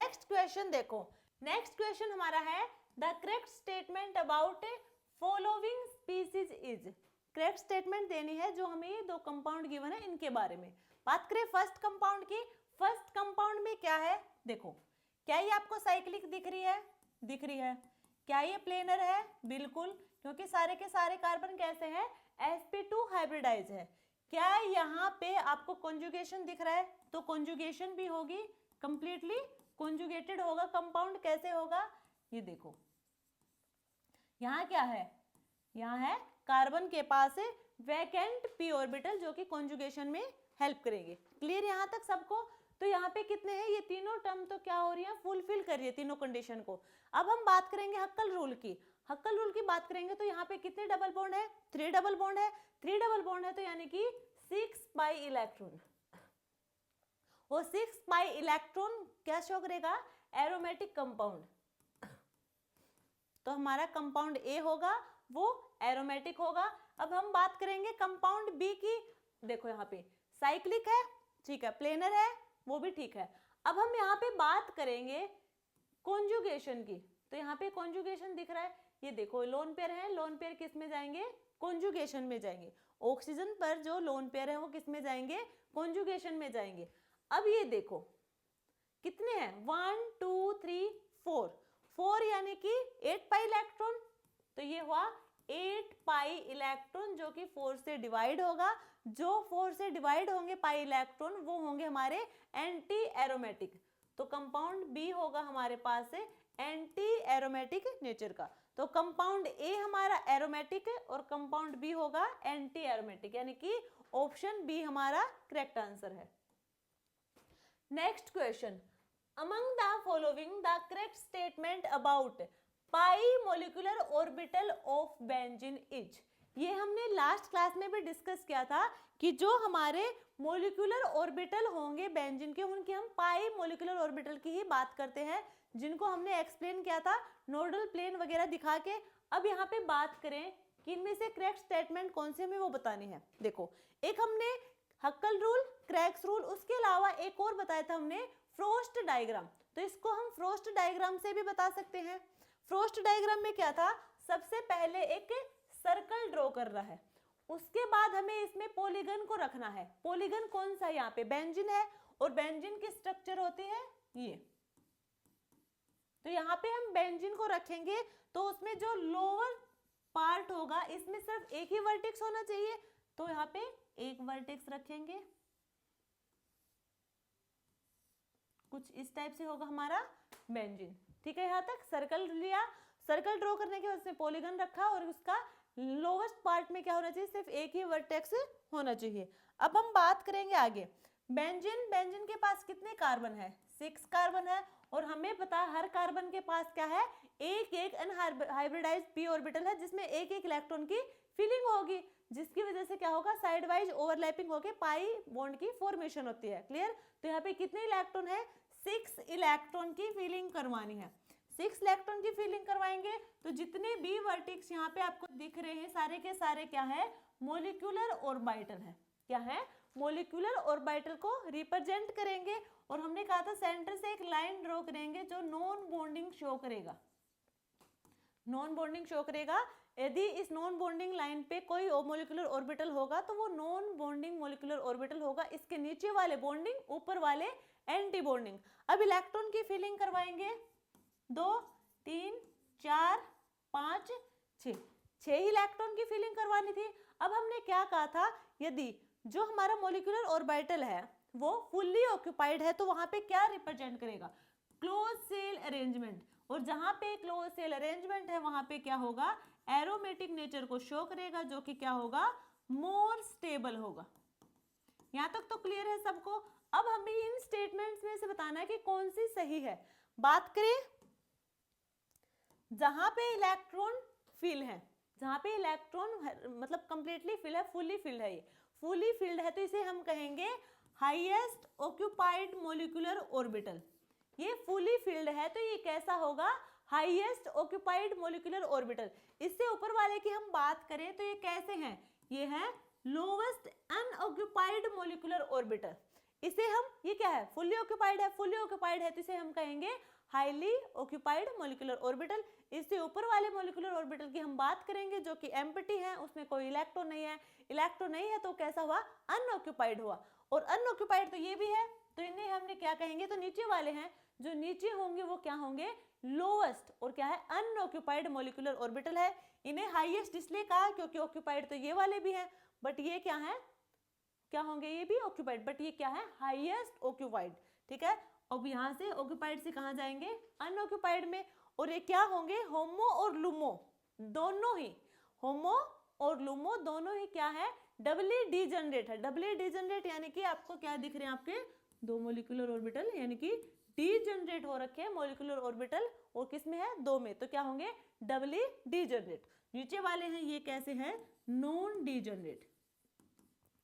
नेक्स्ट क्वेश्चन देखो, नेक्स्ट क्वेश्चन हमारा है the correct statement about following species is. Correct statement देनी है जो हमें ये 2 कंपाउंड गिवन है इनके बारे में। बात करें फर्स्ट कंपाउंड की, फर्स्ट कंपाउंड में क्या है, देखो क्या ये आपको साइक्लिक दिख रही है, दिख रही है। क्या ये प्लेनर है, बिल्कुल, क्योंकि सारे के सारे कार्बन कैसे हैं, sp2 हाइब्रिडाइज है। क्या यहाँ पे आपको कॉन्जुगेशन दिख रहा है, तो कॉन्जुगेशन भी होगी, कंप्लीटली कॉन्जुगेटेड होगा कंपाउंड। कैसे होगा, ये देखो यहाँ क्या है, यहाँ है कार्बन के पास वैकेंट p ऑर्बिटल जो कि कॉन्जुगेशन में हेल्प करेंगे। क्लियर यहाँ तक सबको? तो यहाँ पे कितने हैं, ये तीनों टर्म तो क्या हो रही है, फुलफिल कर रही है तीनों कंडीशन को। अब हम बात करेंगे हक्कल रूल की। हक्कल रूल की बात करेंगे तो यहाँ पे कितने डबल बॉन्ड है, 3 डबल बॉन्ड है। 3 डबल बॉन्ड है तो यानी कि 6 पाई इलेक्ट्रॉन, वो 6 पाई इलेक्ट्रॉन क्या शो करेगा, एरोमेटिक कंपाउंड। तो हमारा कंपाउंड ए होगा वो एरोमेटिक होगा। अब हम बात करेंगे कंपाउंड बी की। देखो यहाँ पे साइक्लिक है, ठीक है, प्लेनर है, वो भी ठीक है। अब हम यहाँ पे बात करेंगे कॉन्जुगेशन की, तो यहाँ पे कॉन्जुगेशन दिख रहा है, ये देखो लोन पेयर है, लोन पेयर किस में जाएंगे, कॉन्जुगेशन में जाएंगे। ऑक्सीजन पर जो लोन पेयर है वो किस में जाएंगे, कॉन्जुगेशन में जाएंगे। अब ये देखो कितने हैं, 1 2 3 4, 4 यानी कि 8 पाई इलेक्ट्रॉन, तो ये हुआ 8 पाई इलेक्ट्रॉन जो कि 4 से डिवाइड होगा। जो 4 से डिवाइड होंगे पाई इलेक्ट्रॉन वो होंगे हमारे एंटी एरोमेटिक। तो कंपाउंड बी होगा हमारे पास से एंटी एरोमेटिक नेचर का। तो कंपाउंड ए हमारा एरोमेटिक है और कंपाउंड बी होगा एंटी एरोमेटिक, यानी कि ऑप्शन बी हमारा करेक्ट आंसर है। Next question, among the following the correct statement about pi molecular orbital of benzene is. ये हमने लास्ट क्लास में भी डिस्कस किया था कि जो हमारे मोलिकुलर ऑर्बिटल होंगे बेंजीन के, उनकी हम पाई मोलिकुलर ऑर्बिटल की ही बात करते हैं, जिनको हमने एक्सप्लेन किया था नोडल प्लेन वगैरह दिखा के। अब यहाँ पे बात करें कि इनमें से करेक्ट स्टेटमेंट कौन से हमें वो बतानी है। देखो एक हमने हक्कल रूल, क्रैक्स रूल, उसके अलावा एक और बताया था हमने फ्रोस्ट डायग्राम, तो इसको हम फ्रोस्ट डायग्राम से भी बता सकते हैं। फ्रोस्ट डायग्राम में क्या था, सबसे पहले एक सर्कल ड्रॉ कर रहा है, उसके बाद हमें इसमें पॉलीगन को रखना है। पॉलीगन कौन सा है, यहाँ पे बेंजीन है, और बेंजीन की स्ट्रक्चर होती है ये। तो यहाँ पे हम बेंजीन को रखेंगे तो उसमें जो लोअर पार्ट होगा इसमें सिर्फ एक ही वर्टेक्स होना चाहिए, तो यहाँ पे एक वर्टेक्स रखेंगे, कुछ इस टाइप से होगा हमारा बेंजीन। ठीक है, यहाँ तक सर्कल लिया, सर्कल ड्रॉ करने के बाद उसमें पॉलीगन रखा और उसका लोवेस्ट पार्ट में क्या होना चाहिए, सिर्फ एक ही वर्टेक्स होना चाहिए। अब हम बात करेंगे आगे, बेंजीन, बेंजीन के पास कितने कार्बन है, 6 कार्बन है, और हमें पता है हर कार्बन के पास क्या है, एक एक अनहाइब्रिडाइज्ड p ऑर्बिटल है जिसमें एक एक इलेक्ट्रॉन की फिलिंग होगी। जिसकी वजह से क्या होगा, साइड वाइज ओवरलैपिंग होके पाई बॉन्ड की फॉर्मेशन होती है। क्लियर? तो यहाँ पे कितने इलेक्ट्रॉन है, 6 इलेक्ट्रॉन की फिलिंग करवानी है। 6 इलेक्ट्रॉन की फिलिंग करवाएंगे तो जितने भी वर्टिक्स यहाँ पे आपको दिख रहे हैं सारे के सारे क्या है, मॉलिक्यूलर ऑर्बिटल है। क्या है, मॉलिक्यूलर ऑर्बिटल को रिप्रेजेंट करेंगे। और हमने कहा था सेंटर से एक लाइन ड्रॉ करेंगे जो नॉन बॉन्डिंग शो करेगा, नॉन बॉन्डिंग शो करेगा। यदि इस नॉन बॉन्डिंग लाइन पे कोई मॉलिक्यूलर ऑर्बिटल होगा तो वो नॉन बॉन्डिंग मॉलिक्यूलर ऑर्बिटल होगा, इसके नीचे वाले बॉन्डिंग, ऊपर वाले एंटी बॉन्डिंग। अब इलेक्ट्रॉन की फिलिंग करवाएंगे, 2 3 4 5 6, 6 इलेक्ट्रॉन की फिलिंग करवानी थी। अब हमने क्या कहा था, यदि जो हमारा मॉलिक्यूलर ऑर्बिटल है वो फुल्ली ऑक्यूपाइड है तो वहां पे क्या रिप्रेजेंट करेगा, क्लोज सेल अरेंजमेंट। और जहां पे क्लोज सेल अरेंजमेंट है वहां पे क्या होगा, एरोमेटिक नेचर को शो करेगा, जो कि क्या होगा, मोर स्टेबल होगा। यहां तक तो क्लियर है सबको? अब हमें इन स्टेटमेंट्स में से बताना है कि कौन सी सही है। बात करें जहां पे इलेक्ट्रॉन फिल है, जहां पे इलेक्ट्रॉन मतलब कंप्लीटली फिल है, फुल्ली फिल्ड है, ये फुली फिल्ड है तो इसे हम कहेंगे हाईएस्ट ऑक्यूपाइड मॉलिक्यूलर ऑर्बिटल। ये फुली फिल्ड है तो ये कैसा होगा, हाईएस्ट ऑक्यूपाइड मॉलिक्यूलर ऑर्बिटल। इससे ऊपर वाले की हम बात करें तो ये कैसे हैं, ये है लोवेस्ट अनऑक्यूपाइड मॉलिक्यूलर ऑर्बिटल। इसे हम, ये क्या है, फुल्ली ऑक्यूपाइड है, फुल्ली ऑक्यूपाइड है तो इसे हम कहेंगे हाईली ऑक्यूपाइड मॉलिक्यूलर ऑर्बिटल। इससे ऊपर वाले मॉलिक्यूलर ऑर्बिटल की हम बात करेंगे जो कि एम्प्टी है, उसमें कोई इलेक्ट्रॉन नहीं है। इलेक्ट्रॉन नहीं है तो कैसा हुआ, अनऑक्यूपाइड हुआ। और अनऑक्यूपाइड तो ये भी है तो इन्हें हमने क्या कहेंगे, तो नीचे वाले हैं, जो नीचे होंगे वो क्या होंगे, लोवेस्ट, और क्या है, अनऑक्यूपाइड मॉलिक्यूलर ऑर्बिटल है। इन्हें हाईएस्ट इसलिए कहा क्योंकि ऑक्यूपाइड तो ये वाले भी हैं, बट ये क्या है, क्या होंगे, ये भी ऑक्यूपाइड, बट ये क्या है, हाईएस्ट ऑक्यूपाइड। ठीक है, अब यहाँ से ऑक्यूपाइड से कहाँ जाएंगे, अनऑक्यूपाइड में। और ये क्या होंगे, होमो और लुमो दोनों ही, होमो और लुमो दोनों ही क्या है, डबली डीजनरेट है। डबली डीजनरेट यानी कि आपको क्या दिख रहे हैं, आपके 2 मॉलिक्यूलर ऑर्बिटल यानी कि डीजनरेट हो रखे हैं मॉलिक्यूलर ऑर्बिटल, और किस में है, 2 में, तो क्या होंगे, डबली डीजनरेट। नीचे वाले हैं ये कैसे हैं, नॉन डीजनरेट,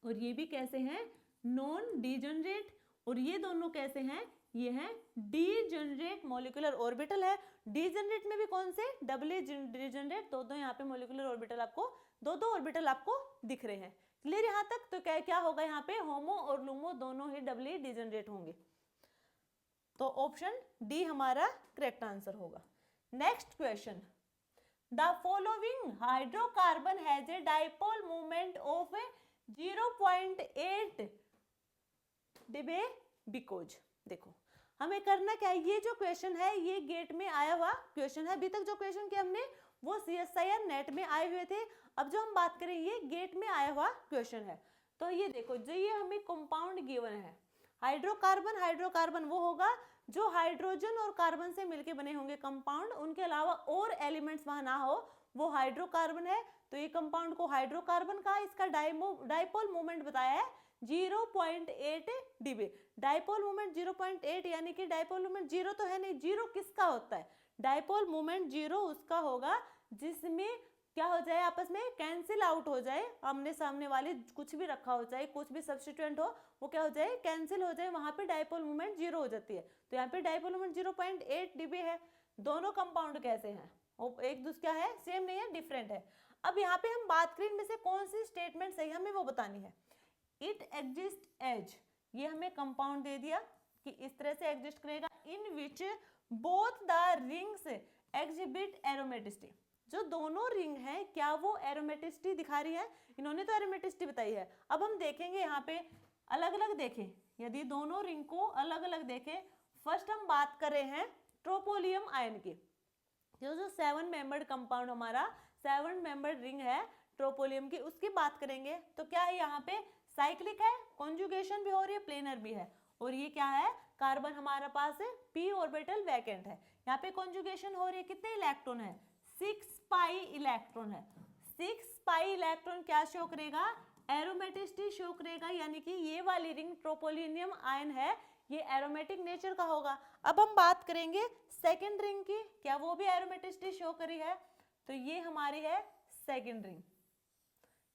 और ये भी कैसे हैं, नॉन डीजनरेट। और ये दोनों कैसे हैं, ये है डीजनरेट मॉलिक्यूलर ऑर्बिटल है। डीजनरेट में भी कौन से, डबली डीजनरेट, दो यहाँ पे मॉलिक्यूलर ऑर्बिटल आपको, 2 ऑर्बिटल आपको दिख रहे हैं। क्लियर यहाँ तक? तो क्या क्या होगा यहाँ पे, होमो और लुमो दोनों ही डबली डीजनरेट होंगे। तो ऑप्शन डी हमारा करेक्ट आंसर होगा। Next question, the following hydrocarbon has a dipole moment of 0.8 debye because. देखो हमें करना क्या है, ये जो क्वेश्चन है ये गेट में आया हुआ क्वेश्चन है। अभी तक जो क्वेश्चन किए हमने वो CSIR नेट में आए हुए थे, अब जो हम बात करें ये गेट में आया हुआ क्वेश्चन है। तो ये देखो, जो ये हमें कंपाउंड गिवन है, हाइड्रोकार्बन, हाइड्रोकार्बन वो होगा जो हाइड्रोजन और कार्बन से मिलके बने होंगे कंपाउंड, उनके अलावा और एलिमेंट्स वहां ना हो, वो हाइड्रोकार्बन है। तो ये कंपाउंड को हाइड्रोकार्बन का, इसका डाइपोल मोमेंट बताया है 0.8 डिबे। डाइपोल मोमेंट 0.8 यानी कि डाइपोल मोमेंट 0 तो है नहीं, 0 किसका होता है, डाइपोल मोमेंट 0 उसका होगा जिसमें क्या हो जाए, आपस में कैंसिल आउट हो जाए, आमने सामने वाले कुछ भी रखा हो जाए, कुछ भी सब्स्टिट्यूएंट हो, वो क्या हो जाए, कैंसिल हो जाए, वहां पे डाइपोल मोमेंट 0 हो जाती है। तो यहाँ पे डाइपोल मोमेंट 0.8 डिबे है। दोनों कंपाउंड कैसे हैं, एक दूसरा क्या है, सेम नहीं है, डिफरेंट है। अब यहाँ पे हम बात करें इनमें से कौन सी स्टेटमेंट सही हमें वो बतानी है। इट एग्जिस्ट एज, ये हमें कंपाउंड दे दिया कि इस तरह से एग्जिस्ट करेगा, in which both the rings exhibit aromaticity. जो दोनों रिंग हैं क्या वो एरोमेटिसिटी दिखा रही है, इन्होंने तो एरोमेटिसिटी बताई है। अब हम देखेंगे यहाँ पे अलग अलग देखें, यदि दोनों रिंग को अलग अलग देखें। फर्स्ट हम बात कर रहे हैं ट्रोपोलियम आयन की, जो 7 मेंबर्ड कंपाउंड हमारा 7 मेंबर्ड रिंग है ट्रोपोलियम की, उसकी बात करेंगे। तो क्या है, यहाँ पे साइक्लिक है, कॉन्जुगेशन भी हो रही है, प्लेनर भी है। और ये क्या है, कार्बन हमारे पास है, p ऑर्बिटल वैकेंट है। यहाँ पे कॉन्जुगेशन हो रही है, कितने इलेक्ट्रॉन है, 6 पाई इलेक्ट्रॉन है। 6 पाई इलेक्ट्रॉन क्या शो करेगा, एरोमेटिसिटी शो करेगा, यानी कि ये वाली रिंग ट्रोपोलियम आयन है, ये एरोमेटिक नेचर का होगा। अब हम बात करेंगे सेकेंड रिंग की, क्या वो भी एरोमेटिसिटी शो करी है, तो ये हमारी है सेकेंड रिंग।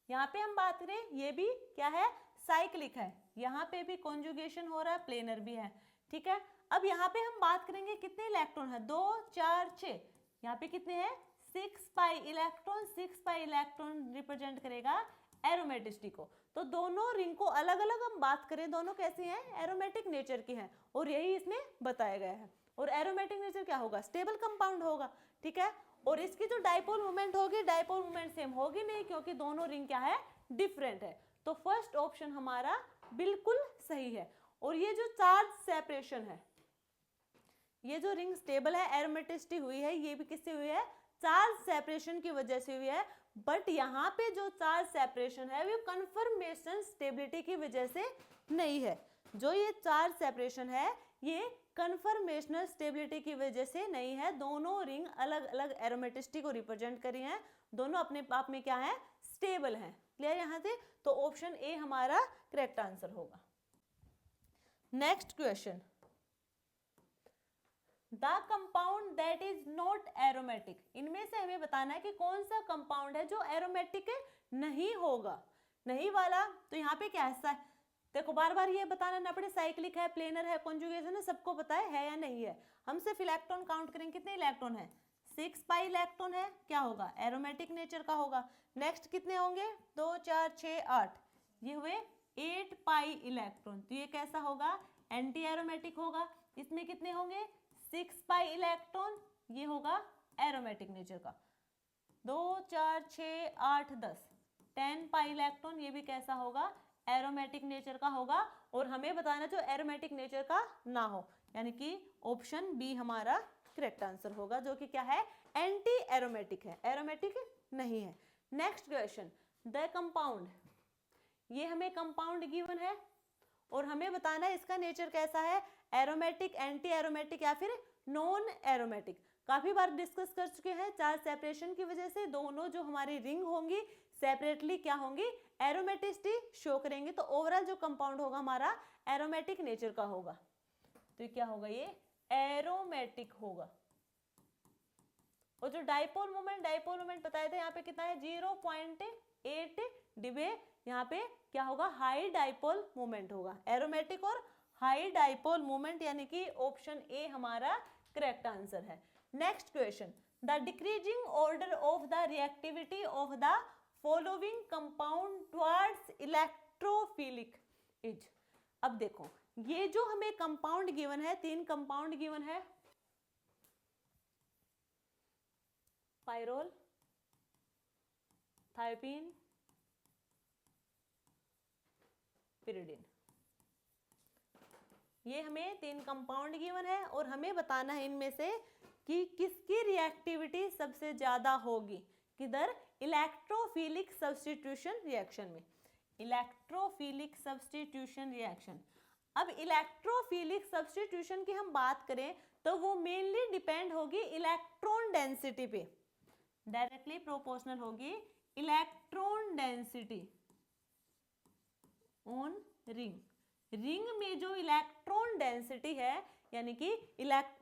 यहाँ पे हम बात करें, ये भी क्या है, साइक्लिक है, यहाँ पे भी कॉन्जुगेशन हो रहा है, प्लेनर भी है, ठीक है। अब यहाँ पे हम बात करेंगे कितने इलेक्ट्रॉन है, 2 4 6, यहाँ पे कितने हैं 6 pi electron, 6 pi electron represent करेगा एरोमेटिसिटी को। तो दोनों रिंग को अलग अलग हम बात करें, दोनों कैसी हैं, एरोमेटिक नेचर की हैं, और यही इसमें बताया गया है। और एरोमेटिक नेचर क्या होगा, स्टेबल कंपाउंड होगा, ठीक है। और इसकी जो डाइपोल मोमेंट होगी, डाइपोल मोमेंट सेम होगी नहीं, क्योंकि दोनों रिंग क्या है, डिफरेंट है। तो फर्स्ट ऑप्शन हमारा बिल्कुल सही है। और ये जो चार्ज सेपरेशन है, ये जो रिंग स्टेबल है, एरोमेटिसिटी हुई है, ये भी किससे हुई है, चार्ज सेपरेशन की वजह से हुई है। बट यहाँ पे जो चार्ज सेपरेशन है वो कन्फर्मेशन स्टेबिलिटी की वजह से नहीं है। जो ये चार्ज सेपरेशन है ये कन्फर्मेशनल स्टेबिलिटी की वजह से नहीं है। दोनों रिंग अलग अलग एरोमेटिसिटी को रिप्रेजेंट करी हैं, दोनों अपने आप में क्या है, स्टेबल हैं। क्लियर यहाँ से? तो ऑप्शन ए हमारा करेक्ट आंसर होगा। Next question, the compound that is not aromatic, इनमें से हमें बताना है कि कौन सा कंपाउंड है जो एरोमेटिक नहीं होगा। नहीं वाला तो यहाँ पे क्या है, देखो बार बार ये बताना ना पड़े, साइक्लिक है, प्लेनर है, कॉन्जुगेशन है, सबको पता है या नहीं है। हम सिर्फ इलेक्ट्रॉन काउंट करेंगे, कितने इलेक्ट्रॉन है, 6 पाई इलेक्ट्रॉन है, क्या होगा, एरोमेटिक नेचर का होगा। नेक्स्ट कितने होंगे, 2 4 6 8, ये हुए 8 पाई इलेक्ट्रॉन, तो ये कैसा होगा, एंटी एरोमेटिक होगा। इसमें कितने होंगे, 6 पाई इलेक्ट्रॉन, ये होगा एरोमेटिक नेचर का। 2 4 6 8 10, 10 पाई इलेक्ट्रॉन, ये भी कैसा होगा, एरोमेटिक नेचर का होगा। और हमें बताना जो एरोमेटिक नेचर का ना हो, यानी कि ऑप्शन बी हमारा करेक्ट आंसर होगा, जो कि क्या है, एंटी एरोमेटिक है, एरोमेटिक नहीं है। नेक्स्ट क्वेश्चन, द कंपाउंड, ये हमें कंपाउंड गिवन है और हमें बताना है इसका नेचर कैसा है, एरोमेटिक, एंटी एरोमेटिक या फिर नॉन एरोमेटिक। काफी बार डिस्कस कर चुके हैं, चार्ज सेपरेशन की वजह से दोनों जो हमारी रिंग होंगी सेपरेटली क्या होंगी, एरोमेटिसिटी शो करेंगे। तो ओवरऑल जो कंपाउंड होगा हमारा एरोमेटिक नेचर का होगा, तो क्या होगा, ये एरोमेटिक होगा। और जो डाइपोल मोमेंट बताए थे यहाँ पे कितना है, 0.8 डिबे, यहाँ पे क्या होगा, हाई डाइपोल मोमेंट होगा, एरोमेटिक और हाई डाइपोल मोमेंट, यानी कि ऑप्शन ए हमारा करेक्ट आंसर है। Next question, the decreasing order of the reactivity of the following compound towards electrophilic is. अब देखो ये जो हमें कंपाउंड गिवन है, 3 कंपाउंड गिवन है, पायरोल, थायोपीन, पिरिडिन, ये हमें 3 कंपाउंड गिवन है और हमें बताना है इनमें से कि किसकी रिएक्टिविटी सबसे ज्यादा होगी, किधर, इलेक्ट्रोफिलिक सब्स्टिट्यूशन रिएक्शन में, इलेक्ट्रोफिलिक सब्स्टिट्यूशन रिएक्शन। अब इलेक्ट्रोफिलिक सब्स्टिट्यूशन की हम बात करें तो वो मेनली डिपेंड होगी इलेक्ट्रॉन डेंसिटी पे, डायरेक्टली प्रोपोर्शनल होगी electron density on ring. Ring में जो इलेक्ट्रॉन डेंसिटी है, यानी कि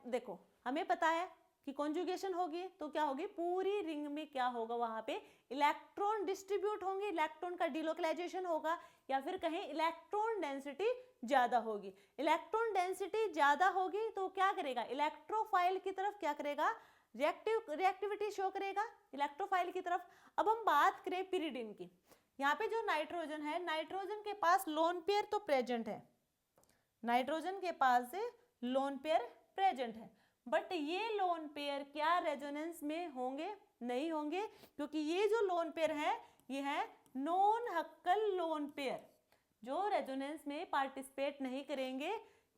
देखो हमें पता है कि कॉन्जुगेशन होगी तो क्या होगी, पूरी रिंग में क्या होगा, वहां पे इलेक्ट्रॉन डिस्ट्रीब्यूट होंगे, इलेक्ट्रॉन का डिलोकलाइजेशन होगा, या फिर कहें इलेक्ट्रॉन डेंसिटी ज्यादा होगी। इलेक्ट्रॉन डेंसिटी ज्यादा होगी तो क्या करेगा, इलेक्ट्रोफाइल की तरफ क्या करेगा, रिएक्टिविटी शो करेगा इलेक्ट्रोफाइल की तरफ। अब हम बात करें पिरिडिन की, यहाँ पे जो नाइट्रोजन है, नाइट्रोजन के पास लोन पेयर तो प्रेजेंट है, नाइट्रोजन के पास लोन पेयर प्रेजेंट है, बट ये लोन पेयर क्या रेजोनेंस में होंगे, नहीं होंगे, क्योंकि ये जो लोन पेयर है ये है नॉन हक्कल लोन पेयर, जो रेजोनेंस में पार्टिसिपेट नहीं करेंगे,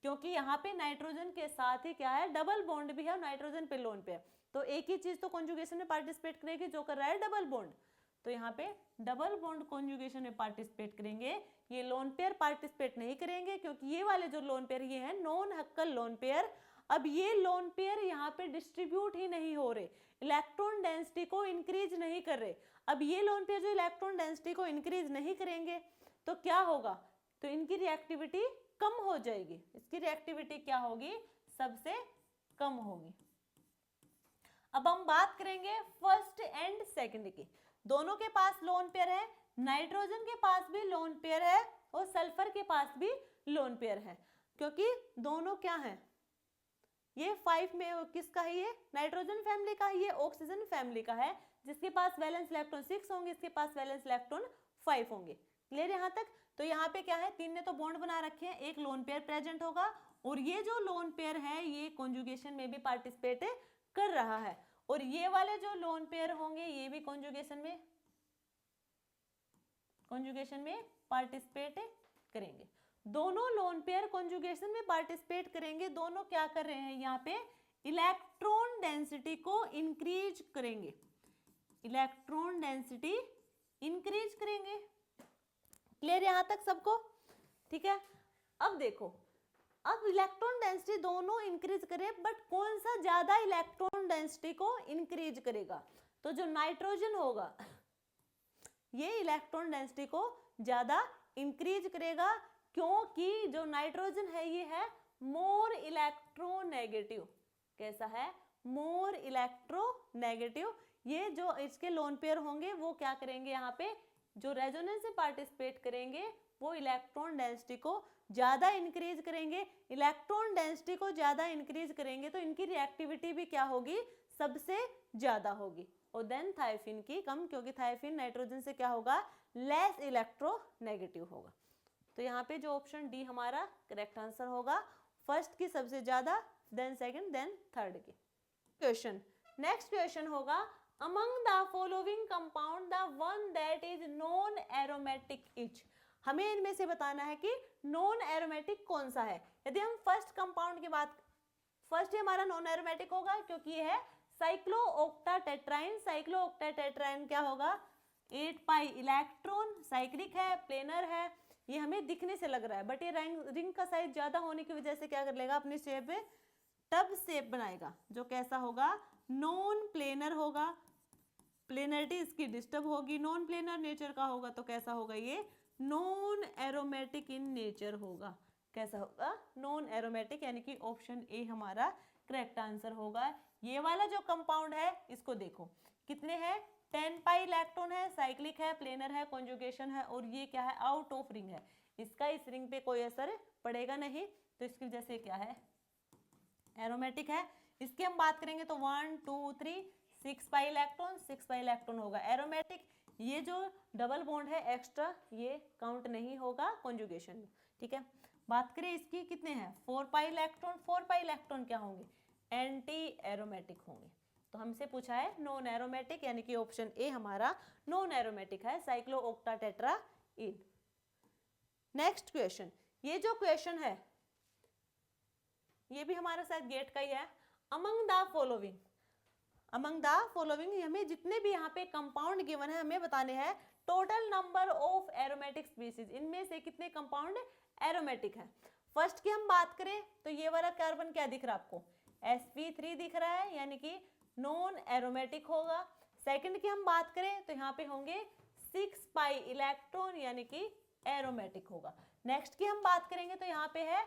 क्योंकि यहाँ पे नाइट्रोजन के साथ ही क्या है, डबल बॉन्ड भी है नाइट्रोजन पे लोन पेयर, तो एक ही चीज तो कॉन्जुगेशन में पार्टिसिपेट करेगी जो कर रहा है डबल बॉन्ड, तो यहाँ पे डबल बॉन्ड कॉन्जुगेशन में पार्टिसिपेट करेंगे, ये लोन पेयर पार्टिसिपेट नहीं करेंगे, क्योंकि ये वाले जो लोन पेयर ये है नॉन हक्कल लोन पेयर। अब ये लोन पेयर यहाँ पे डिस्ट्रीब्यूट ही नहीं हो रहे, इलेक्ट्रॉन डेंसिटी को इंक्रीज नहीं कर रहे। अब ये लोन पेयर जो इलेक्ट्रॉन डेंसिटी को इंक्रीज नहीं करेंगे तो क्या होगा, तो इनकी रिएक्टिविटी कम हो जाएगी, इसकी रिएक्टिविटी क्या होगी, सबसे कम होगी। अब हम बात करेंगे फर्स्ट एंड सेकंड की, दोनों के पास लोन पेयर है, नाइट्रोजन के पास भी लोन पेयर है और सल्फर के पास भी लोन पेयर है, क्योंकि दोनों क्या है, ये 5 में किसका है, ये नाइट्रोजन फैमिली का है, ये ऑक्सीजन फैमिली का है, जिसके पास वैलेंस इलेक्ट्रॉन 6 होंगे, इसके पास वैलेंस इलेक्ट्रॉन 5 होंगे। क्लियर यहाँ तक? तो यहाँ पे क्या है, 3 ने तो बॉन्ड बना रखे हैं, एक लोन पेयर प्रेजेंट होगा और ये जो लोन पेयर है ये कॉन्जुगेशन में भी पार्टिसिपेट कर रहा है, और ये वाले जो लोन पेयर होंगे ये भी कॉन्जुगेशन में पार्टिसिपेट करेंगे। दोनों लोन पेयर कॉन्जुगेशन में पार्टिसिपेट करेंगे, दोनों क्या कर रहे हैं, यहाँ पे इलेक्ट्रॉन डेंसिटी को इंक्रीज करेंगे, इलेक्ट्रॉन डेंसिटी इंक्रीज करेंगे। क्लियर यहाँ तक सबको? ठीक है। अब देखो, अब इलेक्ट्रॉन डेंसिटी दोनों इंक्रीज करें, बट कौन सा ज्यादा इलेक्ट्रॉन डेंसिटी को इंक्रीज करेगा? तो जो नाइट्रोजन होगा ये इलेक्ट्रॉन डेंसिटी को ज्यादा इंक्रीज करेगा, क्योंकि जो नाइट्रोजन है ये है मोर इलेक्ट्रोनेगेटिव। कैसा है? More electronegative. ये जो इसके लोन पेयर होंगे वो क्या करेंगे, यहाँ पे जो रेजोनेंस में पार्टिसिपेट करेंगे वो इलेक्ट्रॉन डेंसिटी को ज्यादा इंक्रीज करेंगे। इलेक्ट्रॉन डेंसिटी को ज्यादा इंक्रीज करेंगे तो इनकी रिएक्टिविटी भी क्या होगी, सबसे ज्यादा होगी, और देन थायोफिन की कम, क्योंकि थायोफिन नाइट्रोजन से क्या होगा, लेस इलेक्ट्रोनेगेटिव होगा। तो यहाँ पे जो ऑप्शन डी हमारा करेक्ट आंसर होगा, फर्स्ट की सबसे ज्यादा, देन सेकंड, देन थर्ड की। क्वेश्चन, नेक्स्ट क्वेश्चन होगा, among the following compound the one that is non aromatic is. हमें इनमें से बताना है कि नॉन एरोमेटिक कौन सा है। यदि हम फर्स्ट कंपाउंड की बात, फर्स्ट ही हमारा नॉन एरोमेटिक होगा क्योंकि ये है साइक्लोओक्टाटेट्राइन। साइक्लोओक्टाटेट्राइन क्या होगा, 8 पाई इलेक्ट्रॉन, साइक्लिक है, प्लेनर है। ये हमें दिखने से लग रहा है, बट ये रिंग का साइज ज्यादा होने की वजह से क्या कर लेगा, अपनी शेप में टब शेप बनाएगा, जो कैसा होगा, नॉन प्लेनर होगा। प्लेनरिटी इसकी डिस्टर्ब होगी, नॉन प्लेनर नेचर का होगा तो कैसा होगा, ये नॉन एरोमेटिक इन नेचर होगा। कैसा होगा, नॉन एरोमेटिक, यानी कि ऑप्शन ए हमारा करेक्ट आंसर होगा। ये वाला जो कंपाउंड है इसको देखो कितने हैं, 10 पाई इलेक्ट्रॉन है, साइक्लिक है, प्लेनर है, कॉन्जुगेशन है, और ये क्या है, आउट ऑफ रिंग है। इसका इस रिंग पे कोई असर पड़ेगा नहीं, तो इसकी वजह से क्या है, एरोमेटिक है। इसकी हम बात करेंगे तो 1 2 3 6 पाई इलेक्ट्रॉन, 6 पाई इलेक्ट्रॉन होगा एरोमेटिक। ये जो डबल बॉन्ड है एक्स्ट्रा, ये काउंट नहीं होगा कॉन्जुगेशन में। ठीक है, बात करें इसकी, कितने हैं, 4 पाई इलेक्ट्रॉन। 4 पाई इलेक्ट्रॉन क्या होंगे, एंटी एरोमेटिक होंगे। तो हमसे पूछा है नॉन एरोमेटिक, यानी कि ऑप्शन ए हमारा नॉन एरोमेटिक है, साइक्लोओक्टाटेट्राइन। नेक्स्ट क्वेश्चन, ये जो क्वेश्चन है ये भी हमारा शायद गेट का ही है। Among the following, among the following, हमें जितने भी यहाँ पे कंपाउंड गिवन है हमें बताने हैं total number of aromatic species, इनमें से कितने कंपाउंड एरोमेटिक है। फर्स्ट की हम बात करें तो ये वाला कार्बन क्या दिख रहा है आपको, sp3 दिख रहा है, यानी कि नॉन एरोमेटिक होगा। सेकंड की हम बात करें तो यहाँ पे होंगे 6 पाई इलेक्ट्रॉन, यानी कि एरोमेटिक होगा। नेक्स्ट की हम बात करेंगे तो यहाँ पे है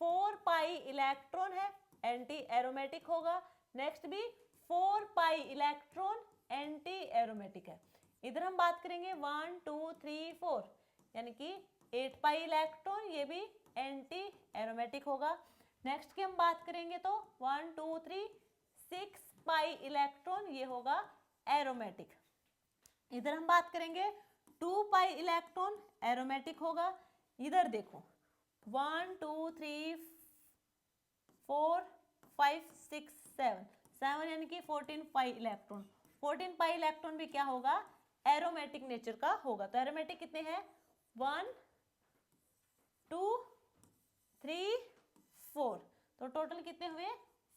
4 पाई इलेक्ट्रॉन है, एंटी एरोमेटिक होगा। नेक्स्ट भी 4 पाई इलेक्ट्रॉन, एंटी एरोमेटिक है। इधर हम बात करेंगे 1 2 3 4, यानी कि 8 पाई इलेक्ट्रॉन, ये भी एंटी एरोमेटिक होगा। नेक्स्ट की हम बात करेंगे तो 1 2 3 6 पाई इलेक्ट्रॉन, ये होगा एरोमेटिक। इधर हम बात करेंगे 2 पाई इलेक्ट्रॉन, एरोमेटिक होगा। इधर देखो 1 2 3 4 5 6 7, 7 यानी कि 14 पाई इलेक्ट्रॉन। 14 पाई इलेक्ट्रॉन भी क्या होगा, एरोमेटिक नेचर का होगा। तो एरोमेटिक कितने हैं, 1 2 3 4, तो टोटल कितने हुए,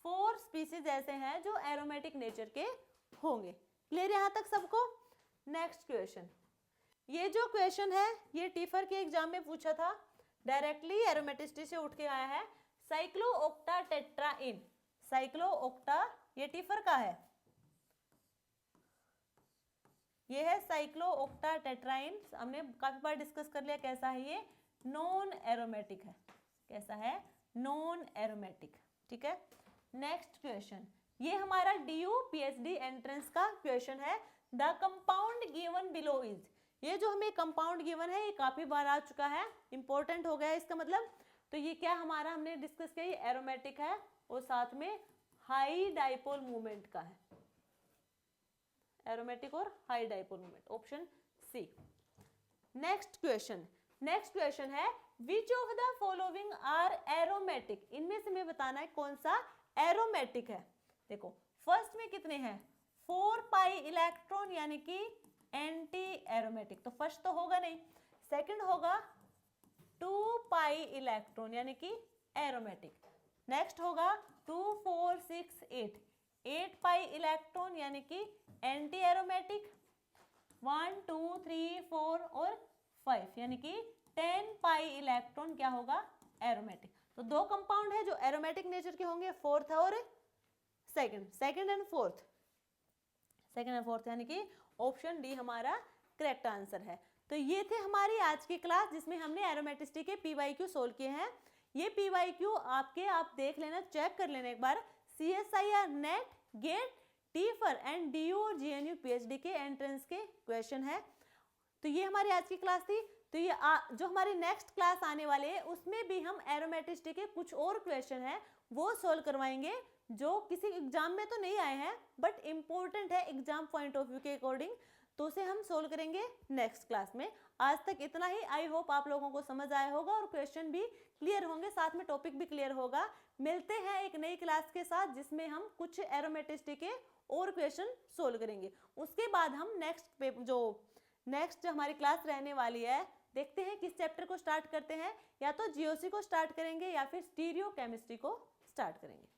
4 स्पीसीज ऐसे हैं जो एरोमेटिक नेचर के होंगे। क्लियर यहाँ तक सबको? नेक्स्ट क्वेश्चन, ये जो क्वेश्चन है ये टीफर के एग्जाम में पूछा था, डायरेक्टली एरोमेटिसिटी से उठ के आया है। साइक्लोओक्टाटेट्राइन, साइक्लोओक्टा, ये टीफर का है, ये है साइक्लोओक्टाटेट्राइन। हमने काफी बार डिस्कस कर लिया कैसा है ये, नॉन एरोमेटिक है। कैसा है, नॉन एरोमेटिक। ठीक है, नेक्स्ट क्वेश्चन, ये हमारा DU PhD एंट्रेंस का क्वेश्चन है। The compound given below is, ये जो हमें कंपाउंड गिवन है ये काफी बार आ चुका है, इंपॉर्टेंट हो गया है इसका मतलब। तो ये क्या हमारा हमने डिस्कस किया, ये एरोमेटिक है और साथ में हाई डाइपोल मूवमेंट का है, एरोमेटिक और high dipole movement, option C. Next question है which of the following are aromatic, इनमें से हमें बताना है कौन सा एरोमेटिक है। देखो फर्स्ट में कितने हैं 4 पाई इलेक्ट्रॉन यानी कि एंटी एरोमेटिक, तो फर्स्ट तो होगा नहीं। सेकंड होगा 2 पाई इलेक्ट्रॉन यानी कि एरोमेटिक। नेक्स्ट होगा 2 4 6 8 पाई इलेक्ट्रॉन यानी कि एंटी एरोमेटिक। 1 2 3 4 और 5 यानी कि 10 पाई इलेक्ट्रॉन क्या होगा एरोमेटिक। तो दो कंपाउंड है जो एरोमेटिक नेचर के होंगे, फोर्थ और सेकंड एंड फोर्थ यानी कि ऑप्शन डी हमारा करेक्ट आंसर है। तो ये थे हमारी आज की क्लास जिसमें हमने एरोमेटिसिटी के पीवाईक्यू सोल्व किए हैं। ये पीवाईक्यू आप देख लेना, चेक कर लेना एक बार। CSIR NET GATE TIFR and DU और GNU PhD के एंट्रेंस के क्वेश्चन है। तो ये हमारी आज की क्लास थी। तो ये जो हमारी नेक्स्ट क्लास आने वाले है उसमें भी हम एरोमेटिसिटी के कुछ और क्वेश्चन है वो सोल्व करवाएंगे जो किसी एग्जाम में तो नहीं आए हैं बट इम्पोर्टेंट है एग्जाम पॉइंट ऑफ व्यू के अकॉर्डिंग, तो उसे हम सोल्व करेंगे नेक्स्ट क्लास में। आज तक इतना ही। आई होप आप लोगों को समझ आया होगा और क्वेश्चन भी क्लियर होंगे, साथ में टॉपिक भी क्लियर होगा। मिलते हैं एक नई क्लास के साथ जिसमें हम कुछ एरोमेटिसिटी के और क्वेश्चन सोल्व करेंगे। उसके बाद हम नेक्स्ट हमारी क्लास रहने वाली है, देखते हैं किस चैप्टर को स्टार्ट करते हैं, या तो GOC को स्टार्ट करेंगे या फिर स्टीरियो केमिस्ट्री को स्टार्ट करेंगे।